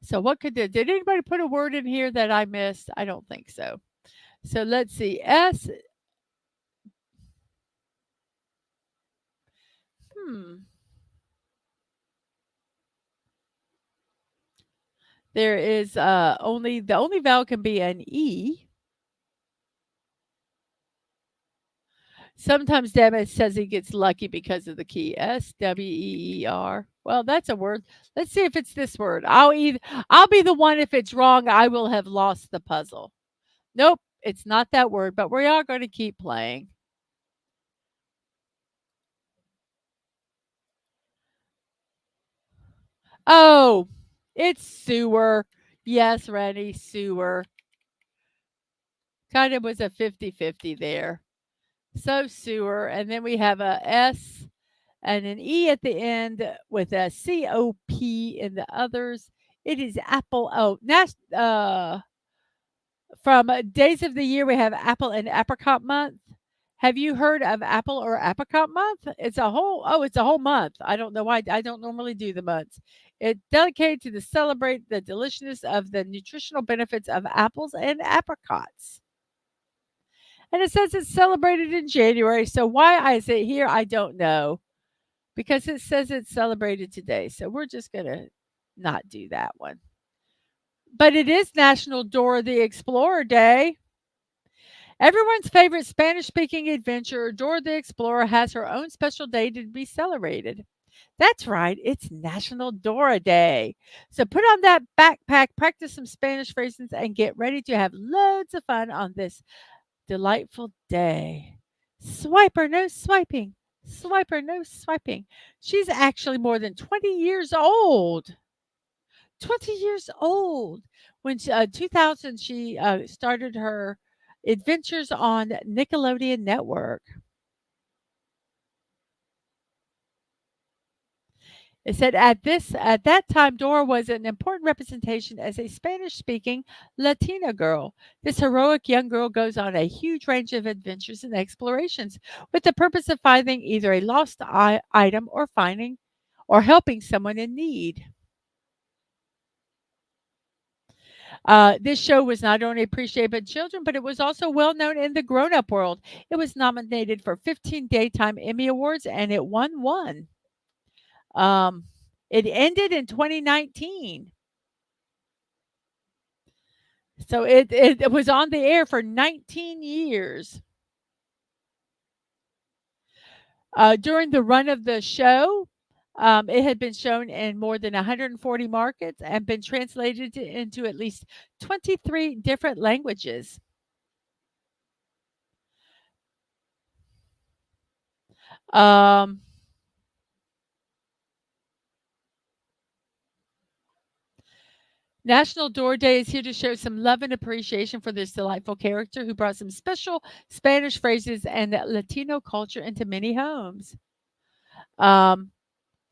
So what did anybody put a word in here that I missed? I don't think so. So let's see. S. Hmm. There is only the only vowel can be an E. Sometimes Devin says he gets lucky because of the key. Sweer. Well, that's a word. Let's see if it's this word. I'll be the one if it's wrong, I will have lost the puzzle. Nope, it's not that word, but we are going to keep playing. Oh, it's sewer. Yes, Rennie, sewer. Kind of was a 50-50 there. So sewer, and then we have a S and an E at the end with a COP in the others. It is apple. Oh, from days of the year, we have apple and apricot month. Have you heard of apple or apricot month? It's a whole month. I don't know why. I don't normally do the months. It's dedicated to celebrate the deliciousness of the nutritional benefits of apples and apricots. And it says it's celebrated in January. So why I say here, I don't know. Because it says it's celebrated today. So we're just going to not do that one. But it is National Dora the Explorer Day. Everyone's favorite Spanish speaking adventurer, Dora the Explorer, has her own special day to be celebrated. That's right, it's National Dora Day. So put on that backpack, practice some Spanish phrases, and get ready to have loads of fun on this delightful day. Swiper, no swiping. Swiper, no swiping. She's actually more than 20 years old. 20 years old. When 2000, she started her adventures on Nickelodeon Network. It said at that time Dora was an important representation as a Spanish-speaking Latina girl. This heroic young girl goes on a huge range of adventures and explorations with the purpose of finding either a lost item or finding or helping someone in need. This show was not only appreciated by children, but it was also well known in the grown up world. It was nominated for 15 Daytime Emmy Awards and it won one. Um, it ended in 2019. So it was on the air for 19 years. During the run of the show, it had been shown in more than 140 markets and been translated into at least 23 different languages. Um, National Door Day is here to show some love and appreciation for this delightful character who brought some special Spanish phrases and Latino culture into many homes. Um,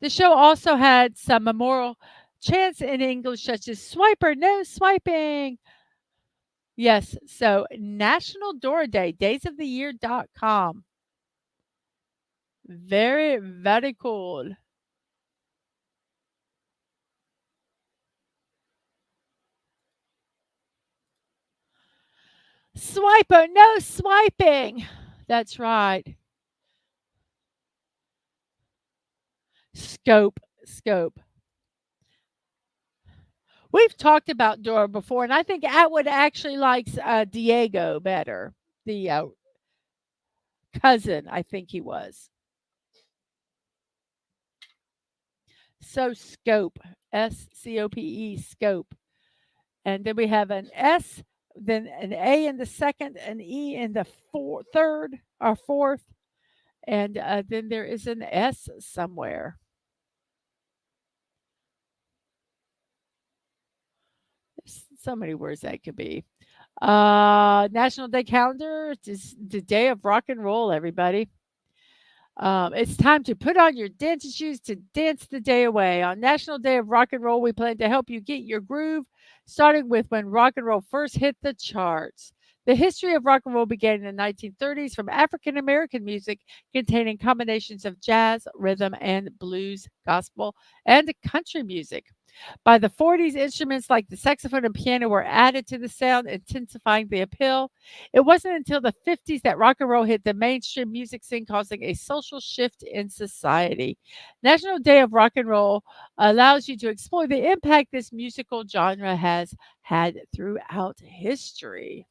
the show also had some memorial chants in English, such as "Swiper, no swiping." Yes, so National Door Day, daysoftheyear.com. Very, very cool. Swiper, no swiping. That's right. Scope, scope. We've talked about Dora before, and I think Atwood actually likes Diego better, the cousin, I think he was. So scope, SCOPE, scope. And then we have an S, then an A in the second, an E in the third or fourth, and then there is an S somewhere. There's so many words that could be. National Day calendar, it's the day of rock and roll, everybody. It's time to put on your dancing shoes to dance the day away. On National Day of Rock and Roll, we plan to help you get your groove, starting with when rock and roll first hit the charts. The history of rock and roll began in the 1930s from African American music containing combinations of jazz, rhythm, and blues, gospel, and country music. By the 40s, instruments like the saxophone and piano were added to the sound, intensifying the appeal. It wasn't until the 50s that rock and roll hit the mainstream music scene, causing a social shift in society. National Day of Rock and Roll allows you to explore the impact this musical genre has had throughout history.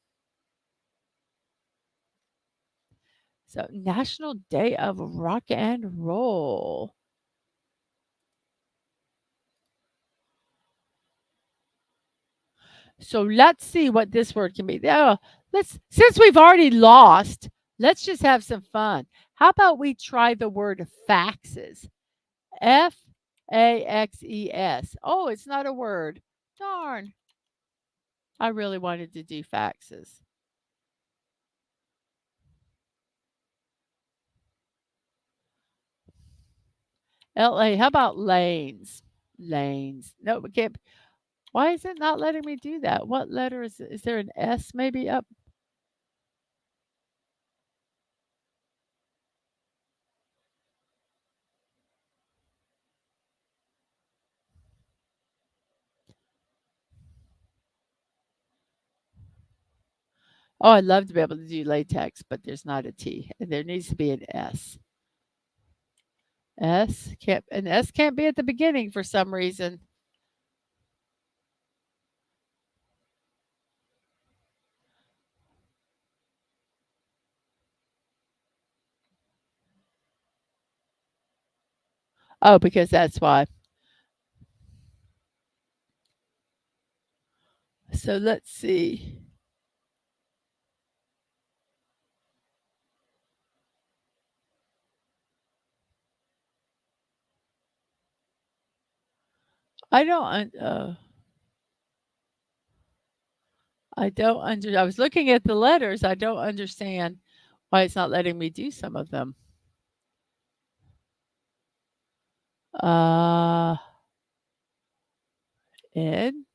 So, National Day of Rock and Roll. So let's see what this word can be. Let's since we've already lost, let's just have some fun. How about we try the word faxes? Faxes. Oh, it's not a word. Darn. I really wanted to do faxes. LA. How about lanes? Lanes. No, we can't. Why is it not letting me do that? What letter is it? Is there an S maybe up? Oh, I'd love to be able to do latex, but there's not a T, and there needs to be an S. S can't be at the beginning for some reason. Oh, because that's why. So let's see. I don't I don't under I was looking at the letters. I don't understand why it's not letting me do some of them. Uh N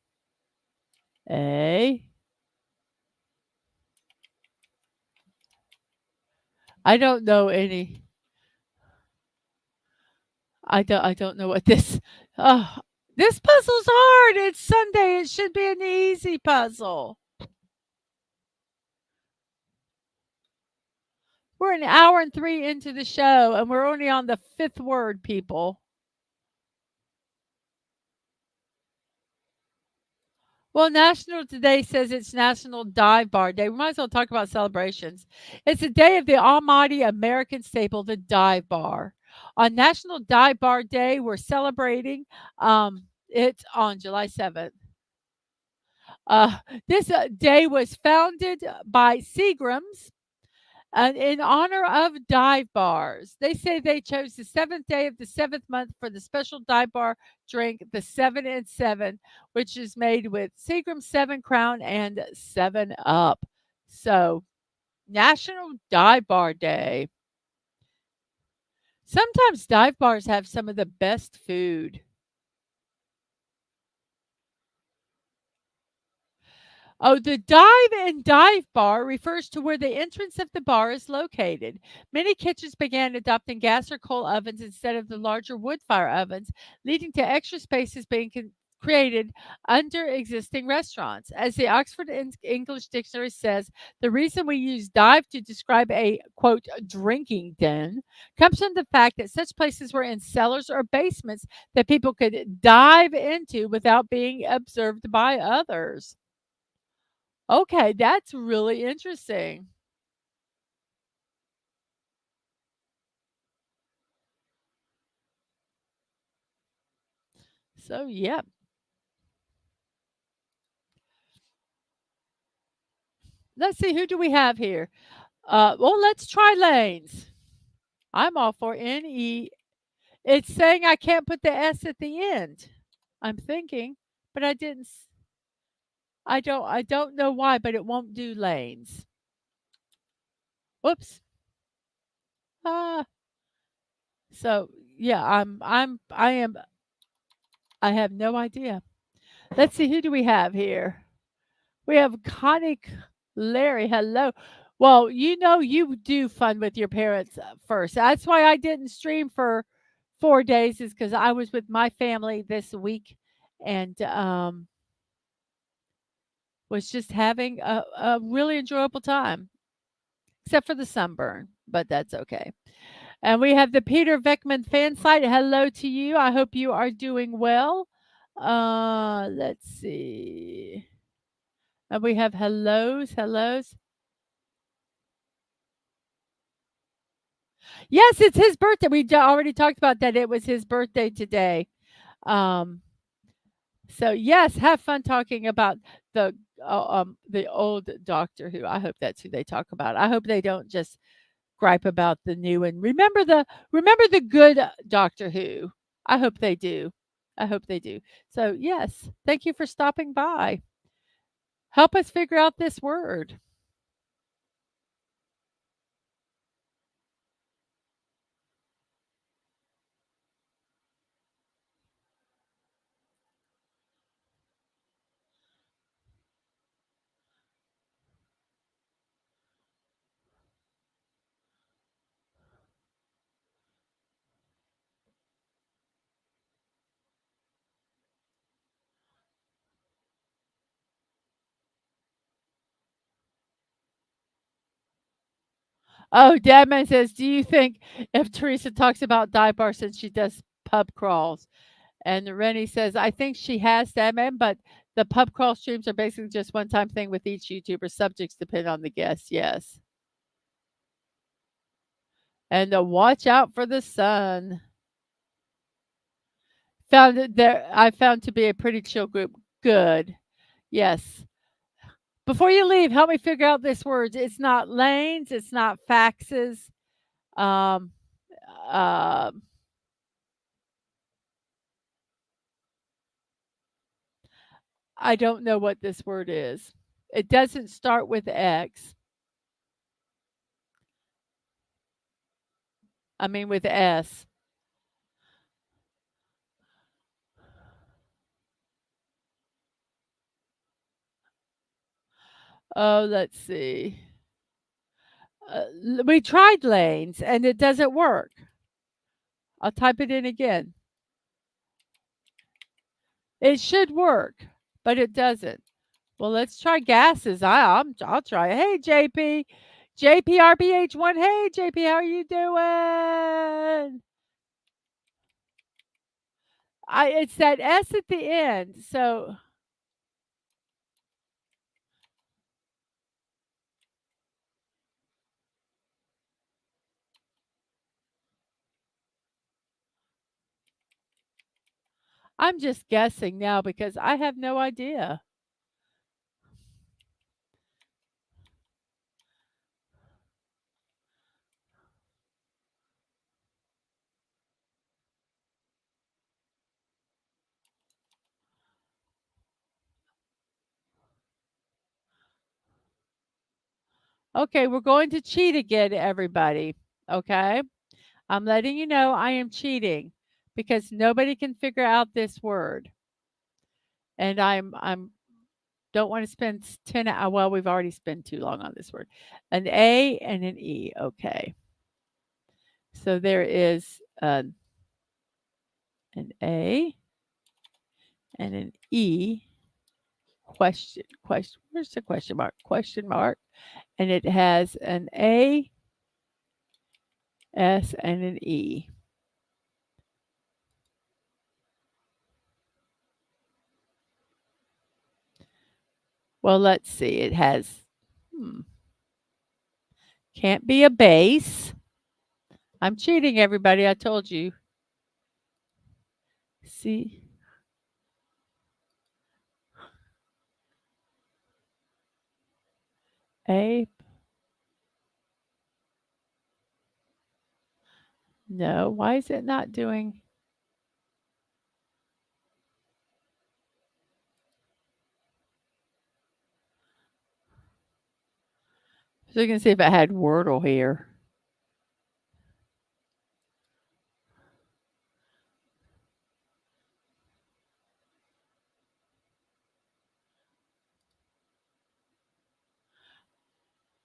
A I don't know any. I don't know what this oh, this puzzle's hard. It's Sunday. It should be an easy puzzle. We're an hour and 3 into the show and we're only on the 5th word, people. Well, National Today says it's National Dive Bar Day. We might as well talk about celebrations. It's a day of the almighty American staple, the dive bar. On National Dive Bar Day, we're celebrating. It's on July 7th. Uh, this day was founded by Seagrams in honor of dive bars. They say they chose the 7th day of the 7th month for the special dive bar drink, the 7 and 7, which is made with Seagram 7 Crown and 7 Up. So, National Dive Bar Day. Sometimes dive bars have some of the best food. Oh, the dive and dive bar refers to where the entrance of the bar is located. Many kitchens began adopting gas or coal ovens instead of the larger wood fire ovens, leading to extra spaces being created under existing restaurants. As the Oxford English Dictionary says, the reason we use dive to describe a quote drinking den comes from the fact that such places were in cellars or basements that people could dive into without being observed by others. Okay, that's really interesting. So, yeah. Let's see, who do we have here? Well, let's try lanes. I'm all for NE. It's saying I can't put the S at the end. I'm thinking, but I didn't. I don't know why, but it won't do lanes. Whoops. Ah. So yeah, I have no idea. Let's see, who do we have here? We have Connie Larry. Hello. Well, you do fun with your parents first. That's why I didn't stream for 4 days, is because I was with my family this week, and was just having a really enjoyable time, except for the sunburn, but that's okay. And we have the Peter Veckman fan site. Hello to you. I hope you are doing well. Let's see. And we have hellos. Yes, it's his birthday. We already talked about that. It was his birthday today. Um, so yes, have fun talking about the the old Doctor Who. I hope that's who they talk about. I hope they don't just gripe about the new and remember the good Doctor Who. I hope they do. I hope they do. So yes, thank you for stopping by. Help us figure out this word. Oh, Dadman says, "Do you think if Teresa talks about dive bar since she does pub crawls?" And Rennie says, "I think she has, Dadman, but the pub crawl streams are basically just one-time thing with each YouTuber. Subjects depend on the guest." Yes. And the watch out for the sun. Found it there. I found to be a pretty chill group. Good. Yes. Before you leave, help me figure out this word. It's not lanes. It's not faxes. Um, um, I don't know what this word is. It doesn't start with X. I mean with S. Oh, let's see. We tried lanes and it doesn't work. I'll type it in again. It should work, but it doesn't. Well, let's try gases. I'll try it. Hey, JP. JPRBH1. Hey, JP, how are you doing? It's that S at the end. So I'm just guessing now because I have no idea. Okay, we're going to cheat again, everybody. Okay. I'm letting you know I am cheating because nobody can figure out this word. And I'm don't want to spend 10 well, we've already spent too long on this word. An A and an E. Okay. So there is an A and an E. Question. Where's the question mark? Question mark. And it has an A, S, and an E. Well, let's see. It has can't be a base. I'm cheating, everybody. I told you. See, A. No, why is it not doing? Just gonna see if it had Wordle here.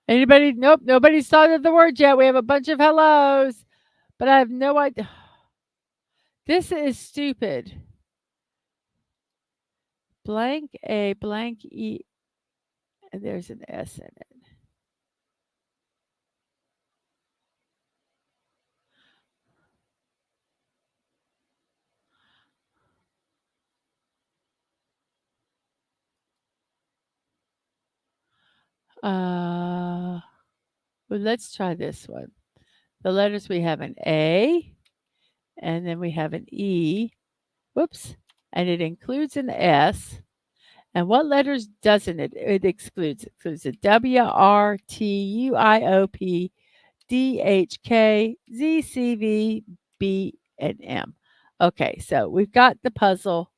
Anybody? Nope, nobody's thought of the word yet. We have a bunch of hellos, but I have no idea. This is stupid. Blank A, blank E, and there's an S in it. Well, let's try this one. The letters, we have an A, and then we have an E. Whoops. And it includes an S. And what letters doesn't it? It excludes. It includes a W, R, T, U, I, O, P, D, H, K, Z, C, V, B, and M. Okay, so we've got the puzzle.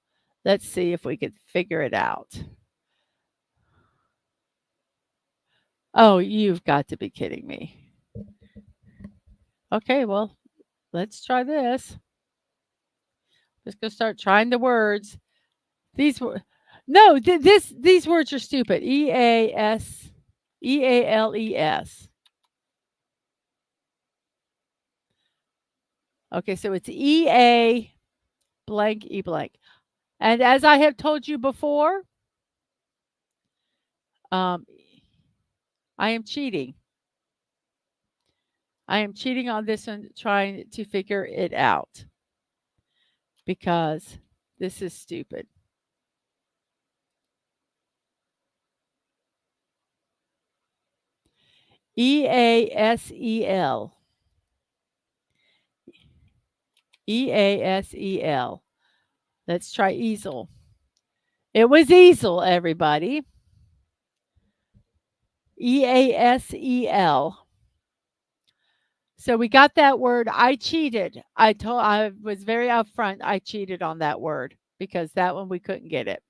Let's see if we can figure it out. Oh, you've got to be kidding me. Okay, well, let's try this. Let's go start trying the words. These were no, these words are stupid. EALES. Okay, so it's EA blank E blank. And as I have told you before, I am cheating. I am cheating on this one, trying to figure it out because this is stupid. EASEL. EASEL. Let's try easel. It was easel, everybody. EASEL. So we got that word. I cheated. I was very upfront. I cheated on that word because that one we couldn't get it.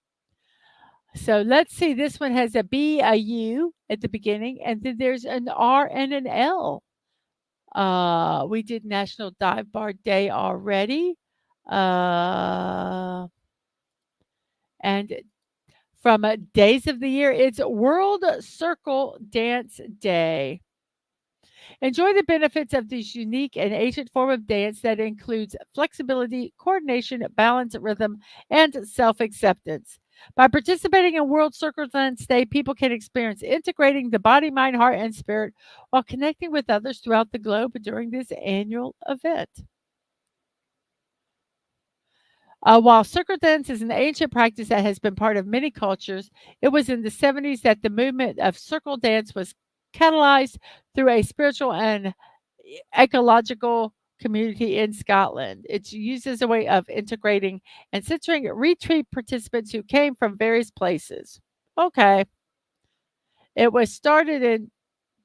So let's see. This one has a B, a U at the beginning, and then there's an R and an L. We did National Dive Bar Day already. And from days of the year, it's World Circle Dance Day. Enjoy the benefits of this unique and ancient form of dance that includes flexibility, coordination, balance, rhythm, and self acceptance. By participating in World Circle Dance Day, people can experience integrating the body, mind, heart, and spirit while connecting with others throughout the globe during this annual event. While circle dance is an ancient practice that has been part of many cultures, it was in the 70s that the movement of circle dance was catalyzed through a spiritual and ecological community in Scotland. It's used as a way of integrating and centering retreat participants who came from various places. Okay. It was started in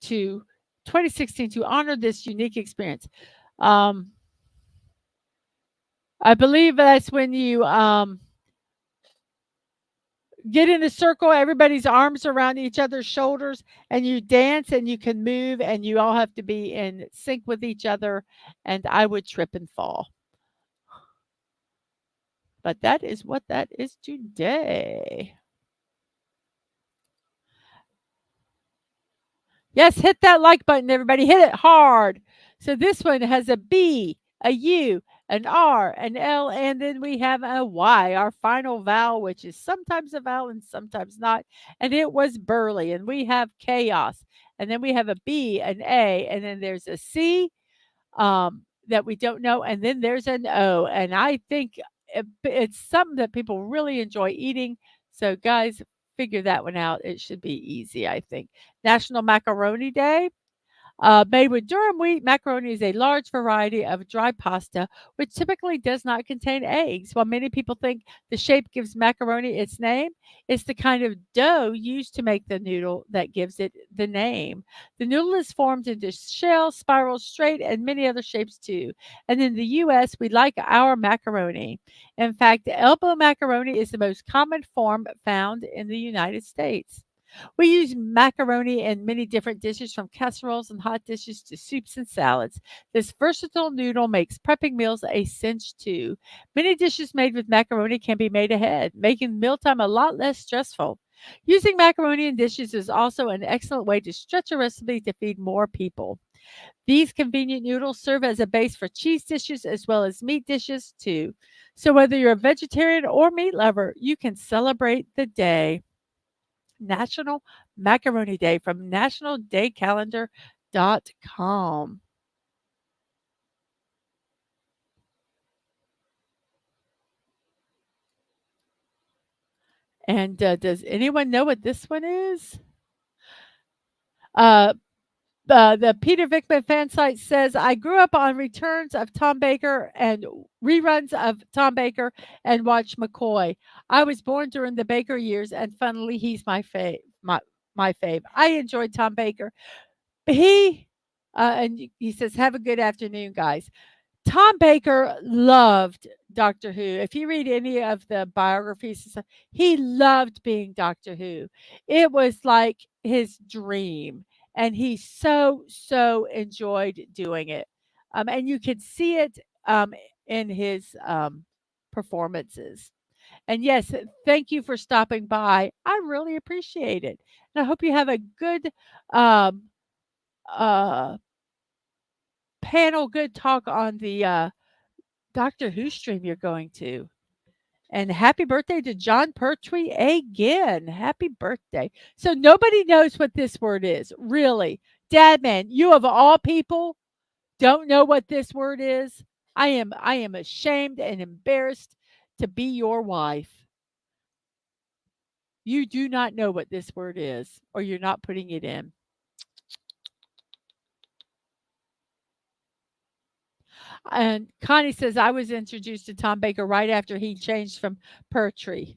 2016 to honor this unique experience. I believe that's when you get in a circle, everybody's arms around each other's shoulders, and you dance and you can move, and you all have to be in sync with each other. And I would trip and fall. But that is what that is today. Yes, hit that like button, everybody. Hit it hard. So this one has a B, a U, an R, an L, and then we have a Y, our final vowel, which is sometimes a vowel and sometimes not. And it was Burley. And we have chaos. And then we have a B, an A, and then there's a C that we don't know. And then there's an O. And I think it's something that people really enjoy eating. So, guys, figure that one out. It should be easy, I think. National Macaroni Day. Made with durum wheat, macaroni is a large variety of dry pasta, which typically does not contain eggs. While many people think the shape gives macaroni its name, it's the kind of dough used to make the noodle that gives it the name. The noodle is formed into shells, spirals, straight, and many other shapes too. And in the U.S., we like our macaroni. In fact, elbow macaroni is the most common form found in the United States. We use macaroni in many different dishes, from casseroles and hot dishes to soups and salads. This versatile noodle makes prepping meals a cinch too. Many dishes made with macaroni can be made ahead, making mealtime a lot less stressful. Using macaroni in dishes is also an excellent way to stretch a recipe to feed more people. These convenient noodles serve as a base for cheese dishes as well as meat dishes too. So whether you're a vegetarian or meat lover, you can celebrate the day. National Macaroni Day from nationaldaycalendar.com. And does anyone know what this one is? Uh, the Peter Vickman fan site says, I grew up on returns of Tom Baker and reruns of Tom Baker and watched McCoy. I was born during the Baker years, and funnily, he's my fave. My fave. I enjoyed Tom Baker. He and he says, "Have a good afternoon, guys." Tom Baker loved Doctor Who. If you read any of the biographies and stuff, he loved being Doctor Who. It was like his dream, and he so enjoyed doing it. And you could see it in his performances. And yes, thank you for stopping by. I really appreciate it. And I hope you have a good um, uh, panel, good talk on the Doctor Who stream you're going to. And happy birthday to John Pertwee again. Happy birthday. So nobody knows what this word is, really. Dadman, you of all people don't know what this word is. I am ashamed and embarrassed to be your wife. You do not know what this word is, or you're not putting it in. And Connie says, I was introduced to Tom Baker right after he changed from Pertwee.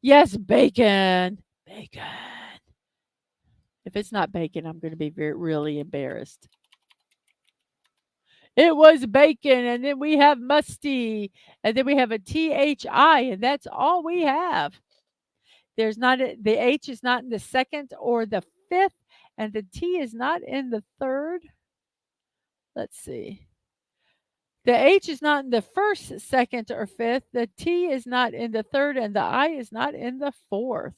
Yes, bacon. Bacon. If it's not bacon, I'm going to be really embarrassed. It was bacon, and then we have musty, and then we have a THI, and that's all we have. There's not the H is not in the second or the fifth, and the T is not in the third. Let's see. The H is not in the first, second, or fifth. The T is not in the third, and the I is not in the fourth.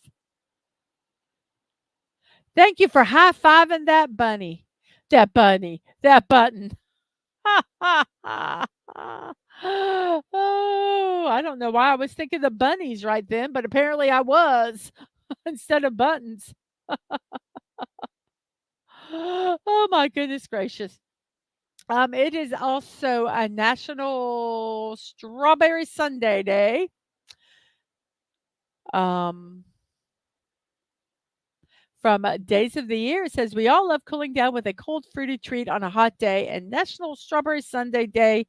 Thank you for high fiving that bunny. That bunny. That button. Oh, I don't know why I was thinking the bunnies right then, but apparently I was instead of buttons. Oh my goodness gracious. It is also a National Strawberry Sundae Day. Um, from Days of the Year, it says we all love cooling down with a cold fruity treat on a hot day, and National Strawberry Sundae Day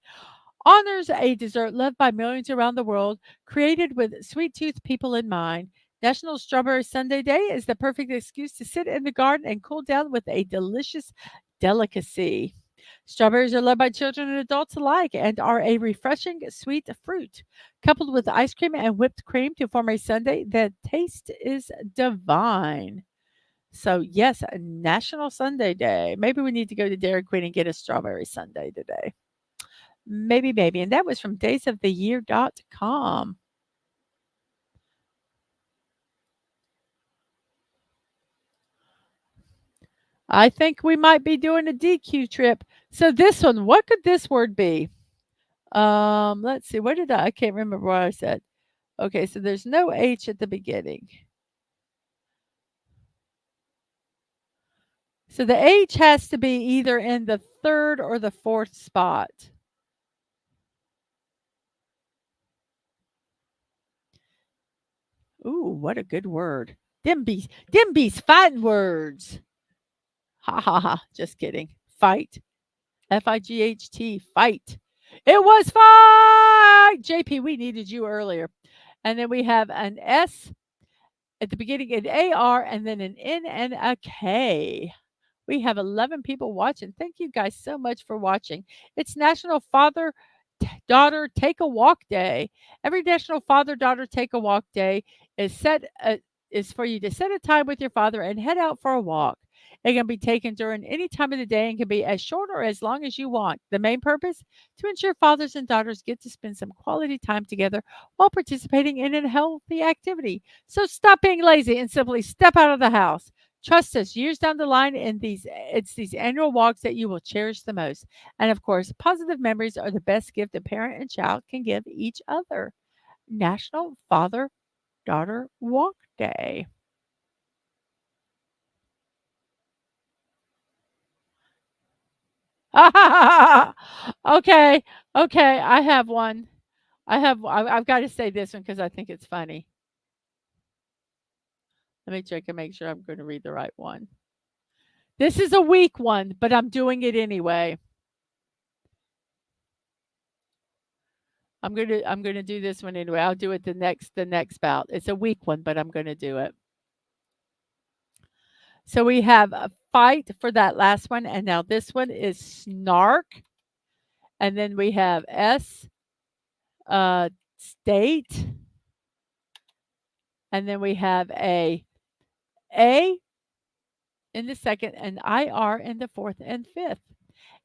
honors a dessert loved by millions around the world, created with sweet tooth people in mind. National Strawberry Sundae Day is the perfect excuse to sit in the garden and cool down with a delicious delicacy. Strawberries are loved by children and adults alike and are a refreshing sweet fruit. Coupled with ice cream and whipped cream to form a sundae, the taste is divine. So, yes, a National Sundae Day. Maybe we need to go to Dairy Queen and get a strawberry sundae today. Maybe, maybe. And that was from daysoftheyear.com. I think we might be doing a DQ trip. So this one, what could this word be? Let's see. What did I can't remember what I said. Okay, so there's no H at the beginning. So the H has to be either in the third or the fourth spot. Ooh, what a good word. Them bees fighting words. Ha ha ha. Just kidding. Fight. Fight. Fight. It was fight. JP, we needed you earlier. And then we have an S at the beginning, an AR, and then an N and a K. We have 11 people watching. Thank you guys so much for watching. It's National Father Daughter Take a Walk Day. Every National Father Daughter Take a Walk Day is set is for you to set a time with your father and head out for a walk. It can be taken during any time of the day and can be as short or as long as you want. The main purpose? To ensure fathers and daughters get to spend some quality time together while participating in a healthy activity. So stop being lazy and simply step out of the house. Trust us, years down the line, it's these annual walks that you will cherish the most. And of course, positive memories are the best gift a parent and child can give each other. National Father Daughter Walk Day. Okay, okay, I have one. I've got to say this one because I think it's funny. Let me check and make sure I'm going to read the right one. This is a weak one, but I'm doing it anyway. I'm gonna do this one anyway. I'll do it the next bout. It's a weak one, but I'm gonna do it. So we have a fight for that last one, and now this one is snark, and then we have state, and then we have A in the second, and IR in the fourth and fifth.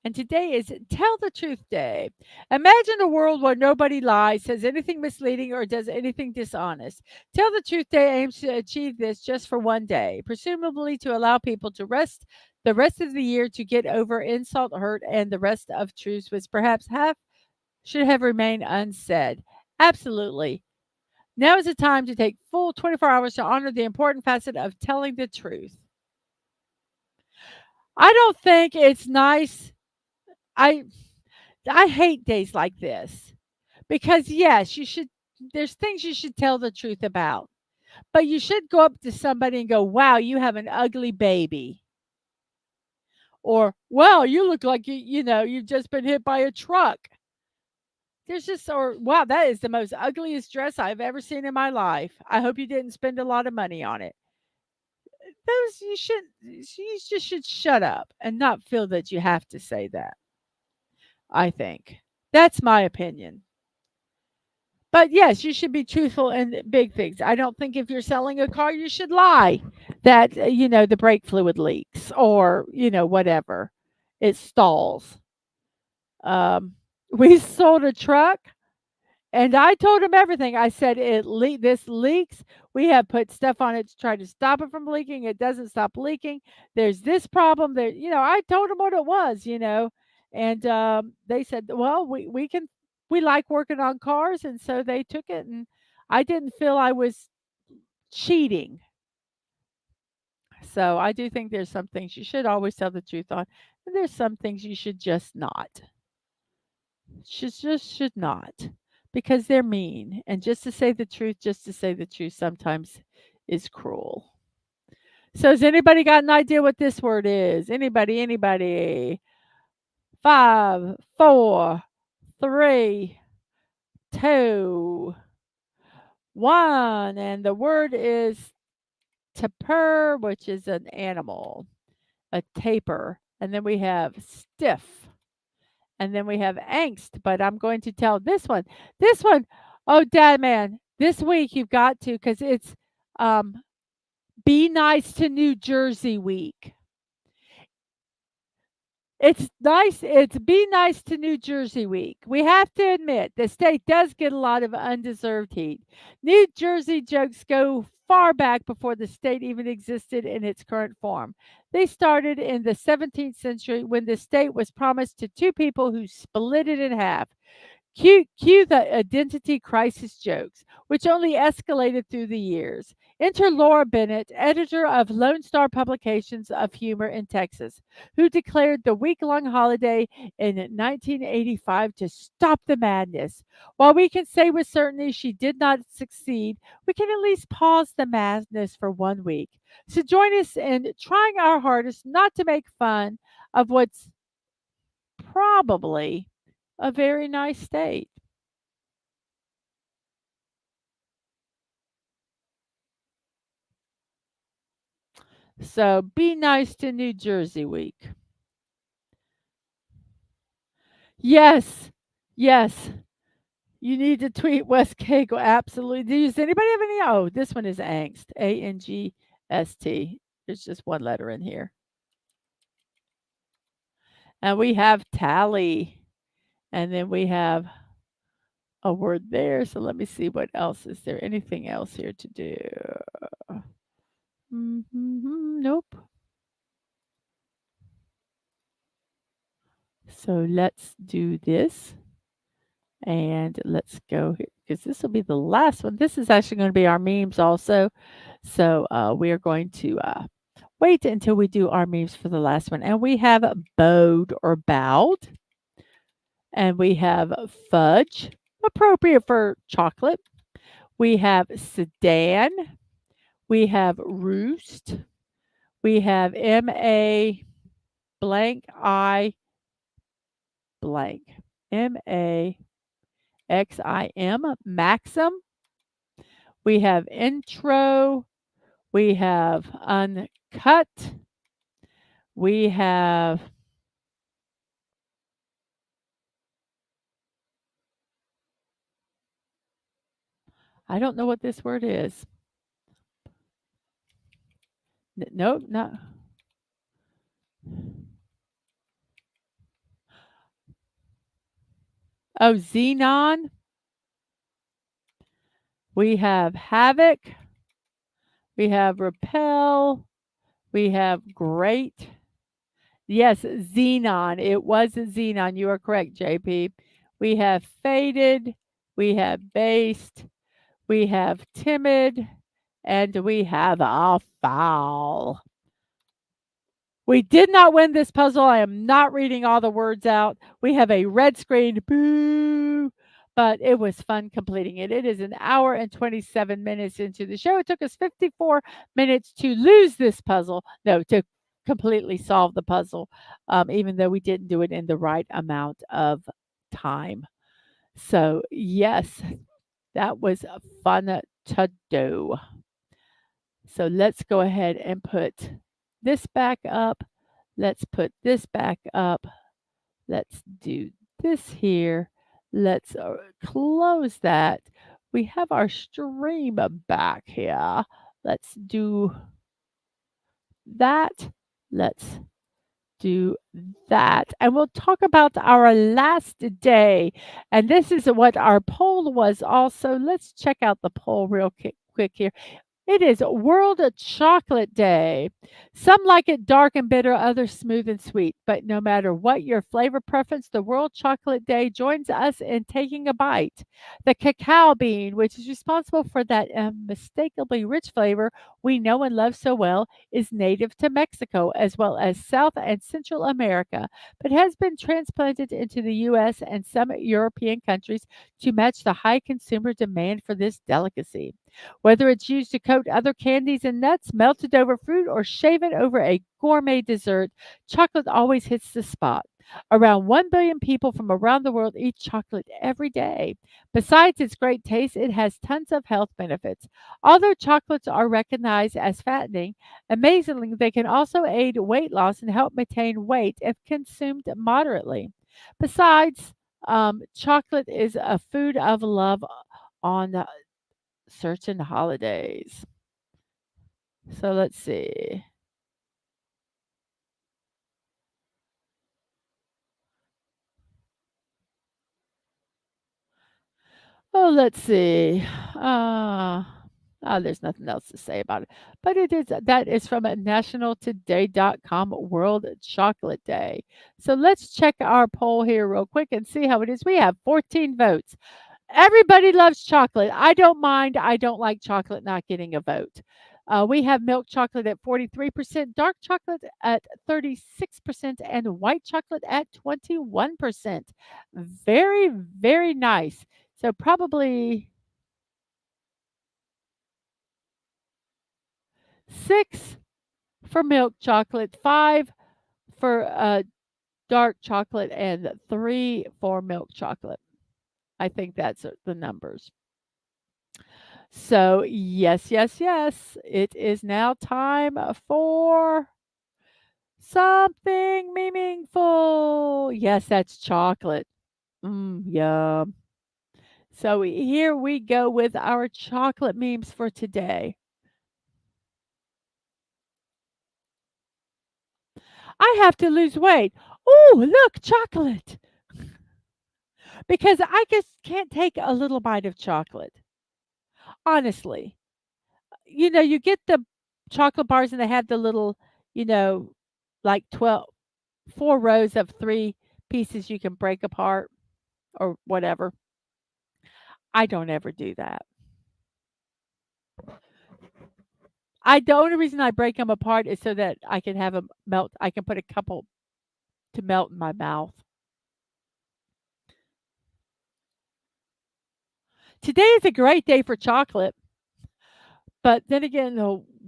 And today is Tell the Truth Day. Imagine a world where nobody lies, says anything misleading, or does anything dishonest. Tell the Truth Day aims to achieve this just for one day, presumably to allow people to rest the rest of the year to get over insult, hurt, and the rest of truths which perhaps should have remained unsaid. Absolutely. Now is the time to take full 24 hours to honor the important facet of telling the truth. I don't think it's nice. I I hate days like this because yes, you should there's things you should tell the truth about. But you should go up to somebody and go, "Wow, you have an ugly baby." Or, "Wow, you look like you've just been hit by a truck." There's just or, "Wow, that is the most ugliest dress I've ever seen in my life. I hope you didn't spend a lot of money on it." Those you just should shut up and not feel that you have to say that, I think. That's my opinion. But yes, you should be truthful in big things. I don't think if you're selling a car, you should lie that, the brake fluid leaks or, whatever. It stalls. Um, we sold a truck and I told him everything. I said, this leaks. We have put stuff on it to try to stop it from leaking. It doesn't stop leaking. There's this problem there. I told him what it was. And they said, well, we like working on cars. And so they took it. And I didn't feel I was cheating. So I do think there's some things you should always tell the truth on. And there's some things you should just not. Should not, because they're mean, and just to say the truth sometimes is cruel. So has anybody got an idea what this word is? Anybody? 5, 4, 3, 2, 1, and the word is tapir, which is an animal, a tapir, and then we have stiff. And then we have angst, but I'm going to tell this one. This one, oh, dad man, this week you've got to, because it's um, Be Nice to New Jersey week. It's nice. It's Be Nice to New Jersey week. We have to admit the state does get a lot of undeserved heat. New Jersey jokes go far back before the state even existed in its current form. They started in the 17th century when the state was promised to two people who split it in half. Cue the identity crisis jokes, which only escalated through the years. Enter Laura Bennett, editor of Lone Star Publications of Humor in Texas, who declared the week long holiday in 1985 to stop the madness. While we can say with certainty she did not succeed, we can at least pause the madness for one week. So join us in trying our hardest not to make fun of what's probably a very nice state. So Be Nice to New Jersey week. Yes. Yes. You need to tweet West Cagle. Absolutely. Does anybody have any? Oh, this one is angst. ANGST. There's just one letter in here. And we have tally. And then we have a word there. So let me see what else. Is there anything else here to do? Nope. So let's do this. And let's go here because this will be the last one. This is actually going to be our memes also. So we are going to wait until we do our memes for the last one. And we have bowed or bowed. And we have fudge, appropriate for chocolate. We have sedan. We have roost. We have MA blank I blank. MAXIM, Maxim. We have intro. We have uncut. We have I don't know what this word is. Nope, not. Oh, xenon. We have havoc. We have repel. We have great. Yes, xenon. It was a xenon. You are correct, JP. We have faded. We have based. We have timid. And we have a foul. We did not win this puzzle. I am not reading all the words out. We have a red screen. Boo. But it was fun completing it. It is an hour and 27 minutes into the show. It took us 54 minutes to lose this puzzle. No, to completely solve the puzzle, even though we didn't do it in the right amount of time. So, yes, that was fun to do. So let's go ahead and put this back up. Let's put this back up. Let's do this here. Let's close that. We have our stream back here. Let's do that. Let's do that. And we'll talk about our last day. And this is what our poll was also. Let's check out the poll real quick here. It is World Chocolate Day. Some like it dark and bitter, others smooth and sweet. But no matter what your flavor preference, the World Chocolate Day joins us in taking a bite. The cacao bean, which is responsible for that unmistakably rich flavor we know and love so well, is native to Mexico as well as South and Central America, but has been transplanted into the U.S. and some European countries to match the high consumer demand for this delicacy. Whether it's used to coat other candies and nuts, melted over fruit, or shaven over a gourmet dessert, chocolate always hits the spot. Around 1 billion people from around the world eat chocolate every day. Besides its great taste, it has tons of health benefits. Although chocolates are recognized as fattening, amazingly, they can also aid weight loss and help maintain weight if consumed moderately. Besides, chocolate is a food of love on certain holidays. So let's see. Oh, let's see. There's nothing else to say about it. But that is from nationaltoday.com World Chocolate Day. So let's check our poll here real quick and see how it is. We have 14 votes. Everybody loves chocolate. I don't mind. I don't like chocolate not getting a vote. We have milk chocolate at 43%, dark chocolate at 36%, and white chocolate at 21%. Very, very nice. So probably 6 for milk chocolate, 5 for dark chocolate, and 3 for milk chocolate. I think that's the numbers. So, yes, yes, yes, it is now time for something meaningful. Yes, that's chocolate. Yum. So here we go with our chocolate memes for today. I have to lose weight. Oh, look, chocolate. Because I just can't take a little bite of chocolate. Honestly. You get the chocolate bars and they have the little, you know, like 4 rows of 3 pieces you can break apart or whatever. I don't ever do that. The only reason I break them apart is so that I can have them melt. I can put a couple to melt in my mouth. Today is a great day for chocolate, but then again,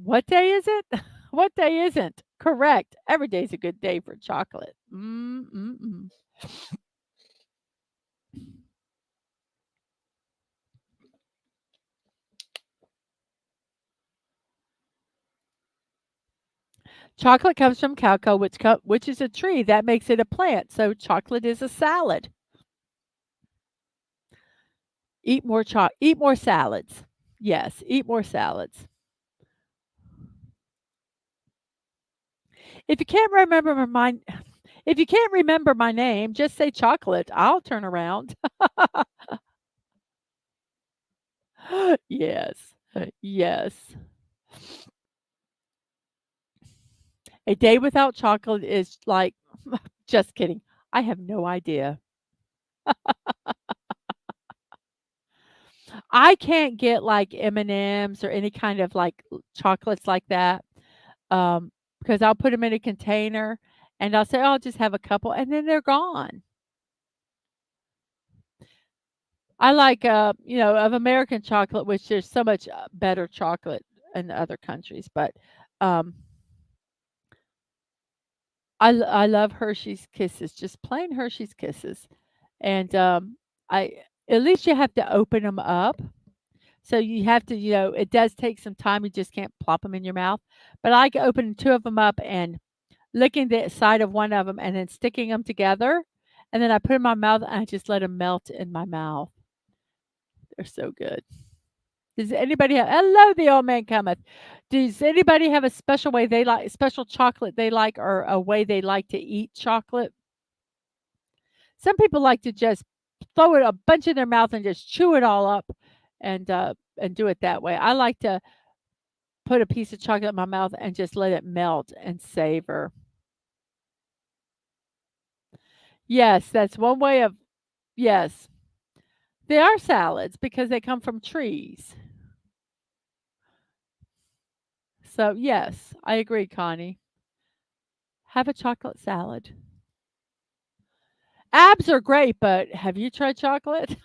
what day is it? What day isn't? Correct. Every day is a good day for chocolate. Mm-mm-mm. Chocolate comes from cacao, which is a tree. That makes it a plant. So chocolate is a salad. Eat more salads. Yes, eat more salads. If you can't remember my if you can't remember my name, just say chocolate. I'll turn around. Yes. Yes. A day without chocolate is like just kidding. I have no idea. I can't get like M&Ms or any kind of like chocolates like that. Because I'll put them in a container and I'll say, "Oh, I'll just have a couple," and then they're gone. I like, of American chocolate, which there's so much, better chocolate in other countries, but, um, I love Hershey's Kisses, just plain Hershey's Kisses, and, I at least you have to open them up, so you have to it does take some time, you just can't plop them in your mouth, but I like opening 2 of them up and licking the side of one of them and then sticking them together, and then I put 'em in my mouth and I just let them melt in my mouth. They're so good. Does anybody have hello, the old man cometh. Does anybody have a special way they like special chocolate they like or a way they like to eat chocolate? Some people like to just throw it a bunch in their mouth and just chew it all up and do it that way. I like to put a piece of chocolate in my mouth and just let it melt and savor. Yes, that's one way of yes. They are salads because they come from trees. So, yes, I agree, Connie. Have a chocolate salad. Abs are great, but have you tried chocolate?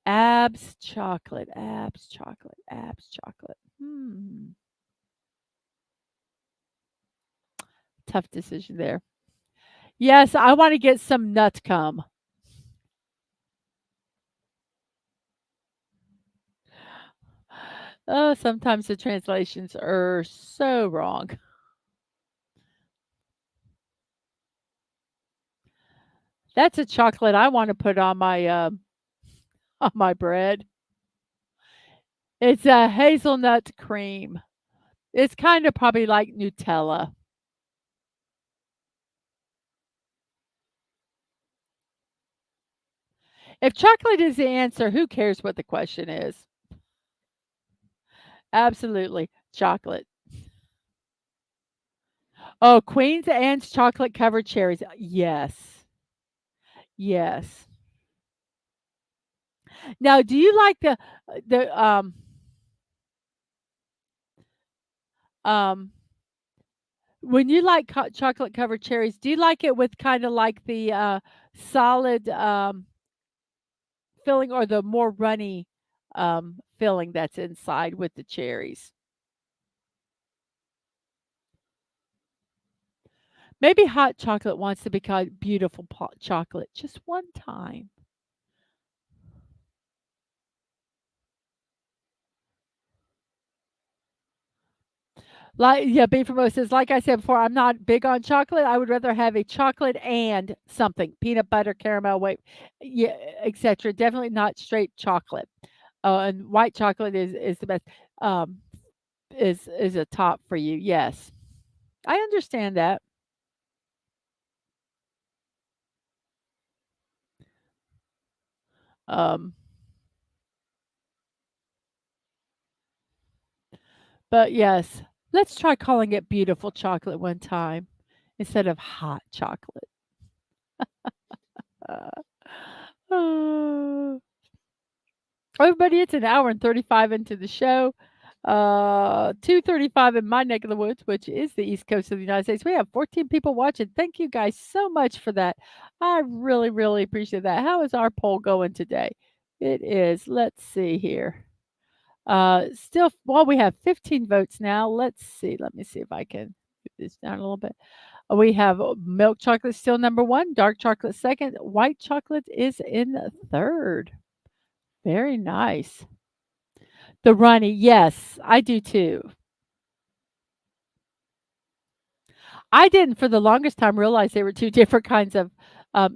Abs chocolate, abs chocolate. Tough decision there. Yes, I wanna get some nut cum. Oh, sometimes the translations are so wrong. That's a chocolate I wanna put on my, on my bread. It's a hazelnut cream. It's kinda probably like Nutella. If chocolate is the answer, who cares what the question is? Absolutely, chocolate. Oh, Queen's Ann's chocolate covered cherries. Yes. Yes. Now, do you like the um when you like chocolate covered cherries, do you like it with kind of like the solid filling or the more runny filling that's inside with the cherries? Maybe hot chocolate wants to be called beautiful chocolate just one time. Like yeah, beef mimosas, like I said before, I'm not big on chocolate. I would rather have a chocolate and something, peanut butter, caramel, wait, yeah, etcetera. Definitely not straight chocolate. And white chocolate is the best. Um, is a top for you. Yes, I understand that. Um, but yes, let's try calling it beautiful chocolate one time instead of hot chocolate. Uh, uh, Everybody, it's an hour and 35 into the show. 2:35 in my neck of the woods, which is the East Coast of the United States. We have 14 people watching. Thank you guys so much for that. I really, really appreciate that. How is our poll going today? It is, let's see here. Still, well, we have 15 votes now. Let's see. Let me see if I can move this down a little bit. We have milk chocolate still number one, dark chocolate second, white chocolate is in third. Very nice. The runny, yes, I do too. I didn't for the longest time realize they were 2 different kinds of,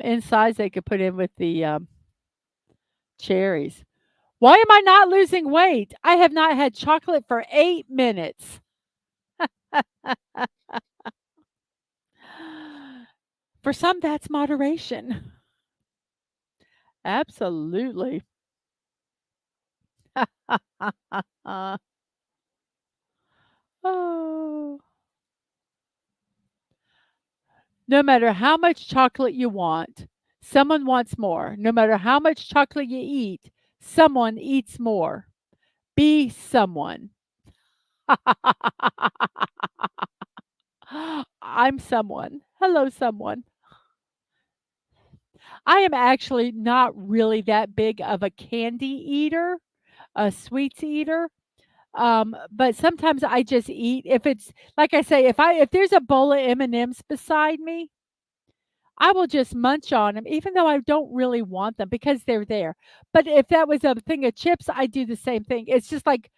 insides they could put in with the, cherries. Why am I not losing weight? I have not had chocolate for 8 minutes. For some, that's moderation. Absolutely. Oh. No matter how much chocolate you want, someone wants more. No matter how much chocolate you eat, someone eats more. Be someone. I'm someone. Hello, someone. I am actually not really that big of a candy eater, a sweets eater. But sometimes I just eat if it's like I say, if there's a bowl of M&Ms beside me, I will just munch on them, even though I don't really want them because they're there. But if that was a thing of chips, I do the same thing. It's just like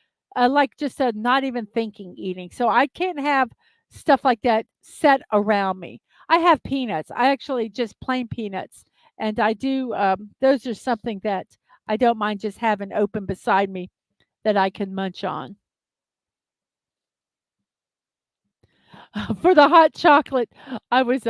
just a not even thinking eating. So I can't have stuff like that set around me. I have peanuts. I actually just plain peanuts, and I do. Those are something that I don't mind just having open beside me that I can munch on. For the hot chocolate, I was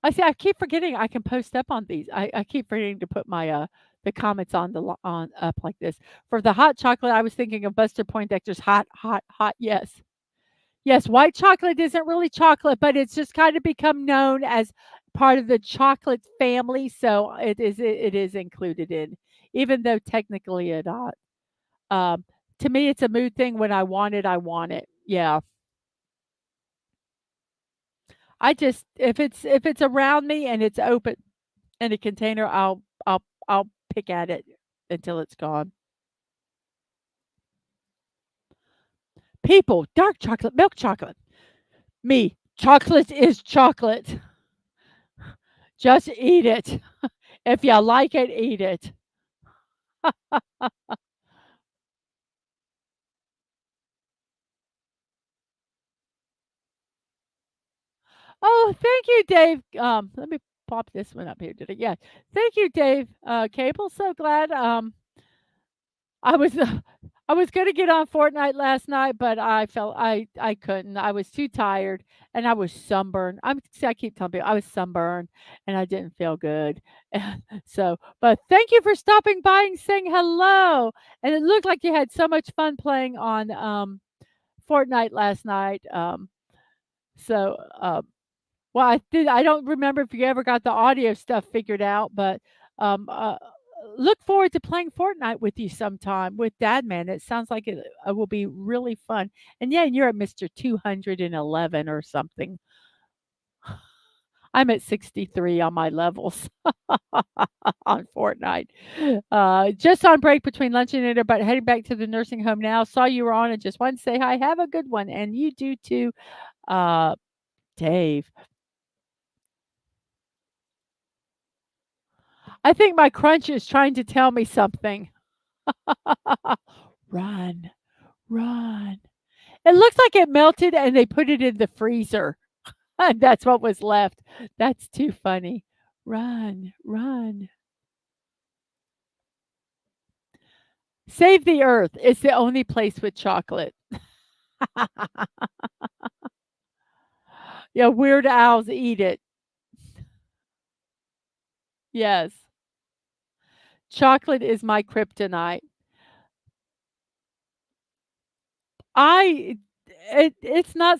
I see. I keep forgetting I can post up on these. I keep forgetting to put my the comments on on up like this. For the hot chocolate, I was thinking of Buster Poindexter's hot, hot, hot. Yes, yes. White chocolate isn't really chocolate, but it's just kind of become known as part of the chocolate family, so it is included in, even though technically it not. Um, to me, it's a mood thing. When I want it, I want it. Yeah. I just if it's around me and it's open in a container, I'll pick at it until it's gone. People, dark chocolate, milk chocolate. Me, chocolate is chocolate. Just eat it. If you like it, eat it. Oh, thank you, Dave. Let me pop this one up here. Did it? Yeah. Thank you, Dave. Cable. So glad. I was I was gonna get on Fortnite last night, but I couldn't. I was too tired and I was sunburned. See, I keep telling people I was sunburned and I didn't feel good. So, but thank you for stopping by and saying hello. And it looked like you had so much fun playing on Fortnite last night. So well, I don't remember if you ever got the audio stuff figured out, but, um, uh, look forward to playing Fortnite with you sometime with Dadman. It sounds like it will be really fun. And yeah, you're at Mr. 211 or something. I'm at 63 on my levels on Fortnite. Just on break between lunch and dinner, but heading back to the nursing home now. Saw you were on and just wanted to say hi. Have a good one, and you do too, uh, Dave. I think my crunch is trying to tell me something. Run, run. It looks like it melted and they put it in the freezer. And that's what was left. That's too funny. Run, run. Save the earth. It's the only place with chocolate. Yeah, weird owls eat it. Yes. Chocolate is my kryptonite. I it's not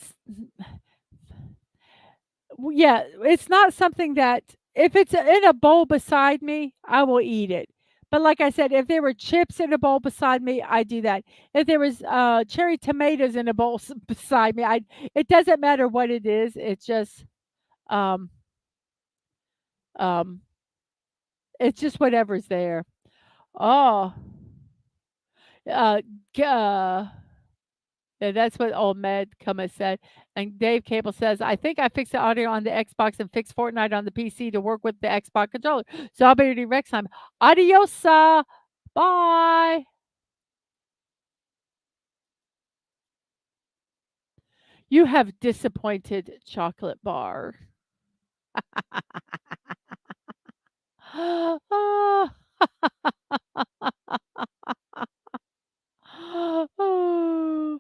yeah, it's not something that if it's in a bowl beside me, I will eat it. But like I said, if there were chips in a bowl beside me, I do that. If there was cherry tomatoes in a bowl beside me, I it doesn't matter what it is. Um um it's just whatever's there. Oh, uh, yeah, that's what old Med Kuma said. And Dave Cable says, I think I fixed the audio on the Xbox and fixed Fortnite on the PC to work with the Xbox controller. So I'll be ready next time. Adiosa. Bye. You have disappointed chocolate bar. Ah. Oh.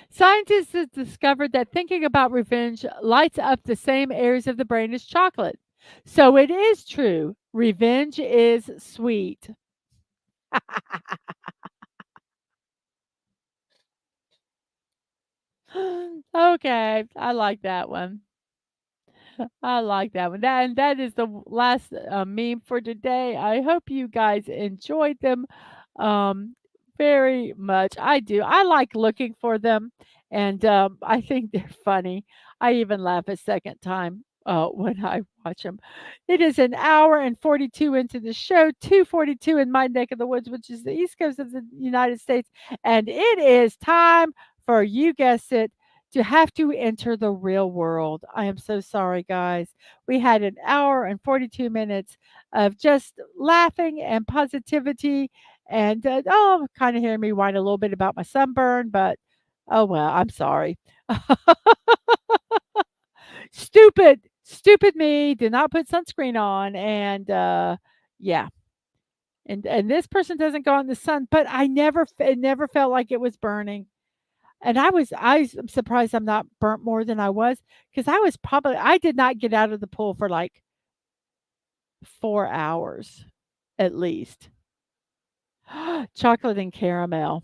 Scientists have discovered that thinking about revenge lights up the same areas of the brain as chocolate. So it is true. Revenge is sweet. Okay, I like that one. I like that one. That is the last meme for today. I hope you guys enjoyed them very much. I do. I like looking for them, and I think they're funny. I even laugh a second time when I watch them. It is an hour and 42 into the show, 2:42 in my neck of the woods, which is the east coast of the United States, and it is time for you guessed it to have to enter the real world. I am so sorry, guys. We had an hour and 42 minutes of just laughing and positivity. And oh, kind of hearing me whine a little bit about my sunburn, but oh well, I'm sorry. Stupid, stupid me. Did not put sunscreen on, and yeah. And this person doesn't go in the sun, but it never felt like it was burning. And I'm surprised I'm not burnt more than I was, because I did not get out of the pool for, like, 4 hours at least. Chocolate and caramel.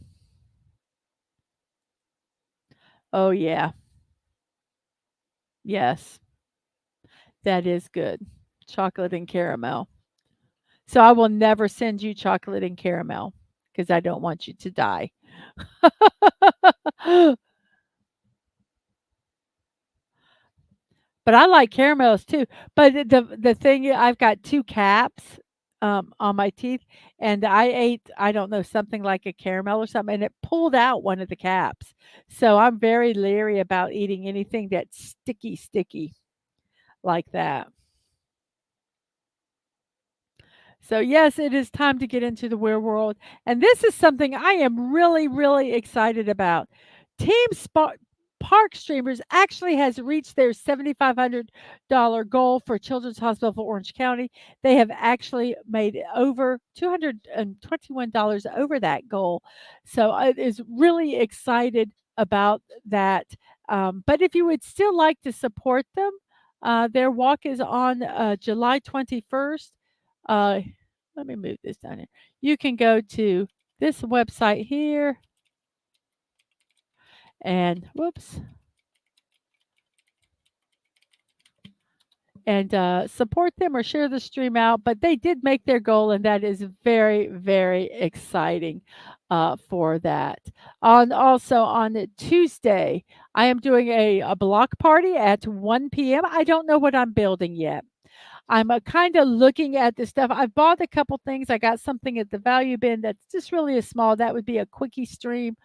Oh, yeah. Yes, that is good. Chocolate and caramel. So I will never send you chocolate and caramel because I don't want you to die. But I like caramels too. But the thing I've got 2 caps, on my teeth, and I ate, I don't know, something like a caramel or something, and it pulled out one of the caps. So I'm very leery about eating anything that's sticky, sticky like that. So, yes, it is time to get into the real world. And this is something I am really, really excited about. Team Park Streamers actually has reached their $7,500 goal for Children's Hospital for Orange County. They have actually made over $221 over that goal. So, I is really excited about that. But if you would still like to support them, their walk is on July 21st. Uh, let me move this down here. You can go to this website here and whoops, and support them or share the stream out. But they did make their goal, and that is very, very exciting for that. Also on Tuesday, I am doing a block party at 1 p.m. I don't know what I'm building yet. I'm kind of looking at the stuff. I've bought a couple things. I got something at the value bin that's just really a small. That would be a quickie stream.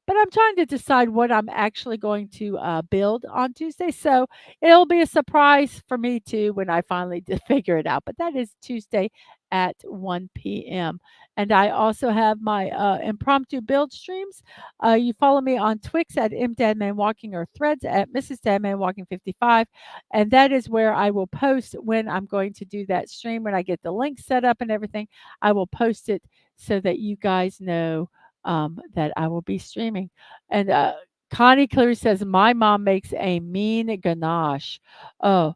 but I'm trying to decide what I'm actually going to build on Tuesday. So it'll be a surprise for me too when I finally figure it out. But that is Tuesday at 1 p.m. And I also have my impromptu build streams. You follow me on Twix at MDadmanWalking or Threads at Mrs.DadmanWalking55. And that is where I will post when I'm going to do that stream. When I get the link set up and everything, I will post it so that you guys know that I will be streaming. And Connie Clear says, my mom makes a mean ganache. Oh,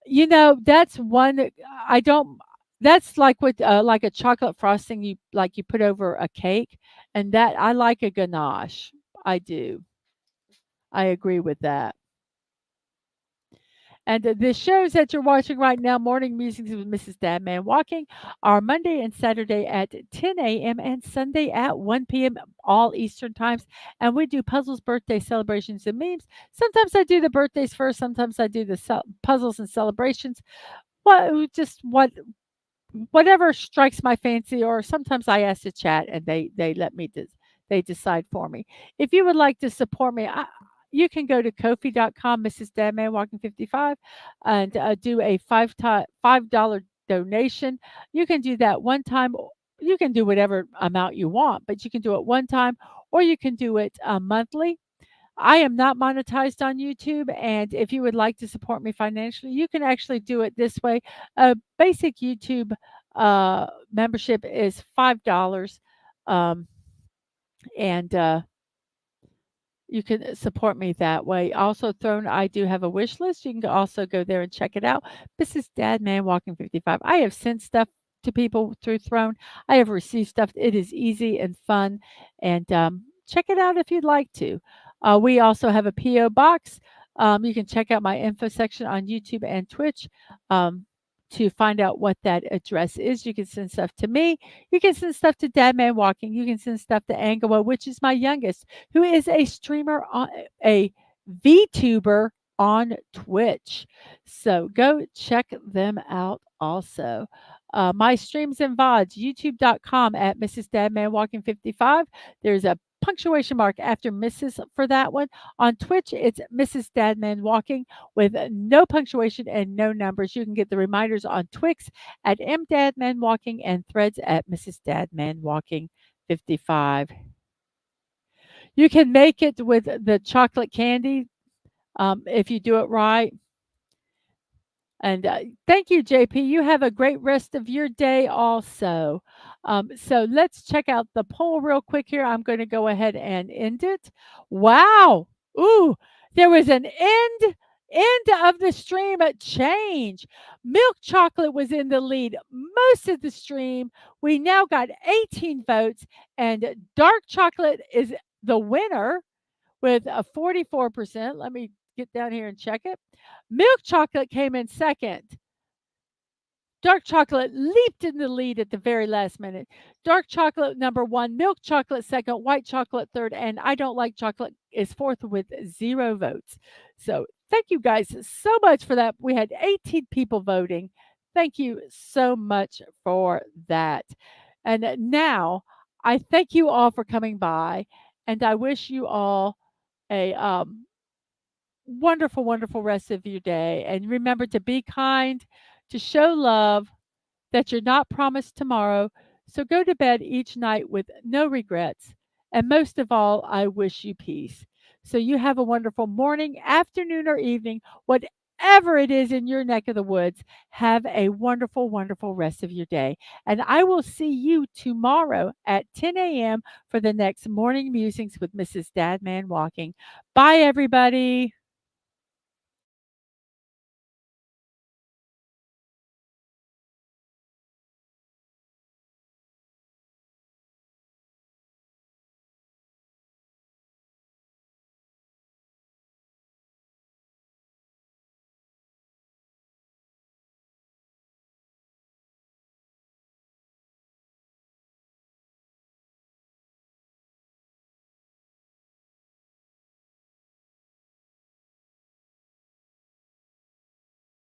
that's one I don't that's like with like a chocolate frosting you put over a cake, and that I like a ganache. I do. I agree with that. And the shows that you're watching right now, Morning Musings with Mrs. Dadman Walking, are Monday and Saturday at 10 a.m. and Sunday at 1 p.m. all Eastern times. And we do puzzles, birthday celebrations, and memes. Sometimes I do the birthdays first. Sometimes I do the puzzles and celebrations. Whatever strikes my fancy, or sometimes I ask to chat and they let me they decide for me. If you would like to support me, you can go to Kofi.com, Mrs. Dadman Walking 55, and do a $5 donation. You can do that one time. You can do whatever amount you want, but you can do it one time, or you can do it monthly. I am not monetized on YouTube, and if you would like to support me financially, you can actually do it this way. A basic YouTube membership is $5, um, and you can support me that way. Also, Throne, I do have a wish list. You can also go there and check it out. This is Dadman Walking 55. I have sent stuff to people through Throne. I have received stuff. It is easy and fun, and check it out if you'd like to. We also have a PO box. You can check out my info section on YouTube and Twitch. To find out what that address is, you can send stuff to me. You can send stuff to Dadman Walking. You can send stuff to Angela, which is my youngest, who is a streamer on a VTuber on Twitch. So go check them out also. My streams and VODs, youtube.com at Mrs. Dadman Walking 55. There's a punctuation mark after Mrs. for that one. On Twitch, it's Mrs. Dadman Walking with no punctuation and no numbers. You can get the reminders on Twix at MDadmanWalking and Threads at Mrs. Dadman Walking 55. You can make it with the chocolate candy if you do it right. And thank you, JP. You have a great rest of your day also. So let's check out the poll real quick here. I'm going to go ahead and end it. Wow. Ooh, there was an end of the stream change. Milk chocolate was in the lead most of the stream. We now got 18 votes, and dark chocolate is the winner with a 44%. Let me get down here and check it. Milk chocolate came in second. Dark chocolate leaped in the lead at the very last minute. Dark chocolate number one, milk chocolate second, white chocolate third, and I don't like chocolate is fourth with 0 votes. So thank you guys so much for that. We had 18 people voting. Thank you so much for that. And now I thank you all for coming by, and I wish you all a wonderful, wonderful rest of your day. And remember to be kind, to show love, that you're not promised tomorrow. So go to bed each night with no regrets. And most of all, I wish you peace. So you have a wonderful morning, afternoon, or evening, whatever it is in your neck of the woods. Have a wonderful, wonderful rest of your day. And I will see you tomorrow at 10 a.m. for the next Morning Musings with Mrs. Dadman Walking. Bye, everybody.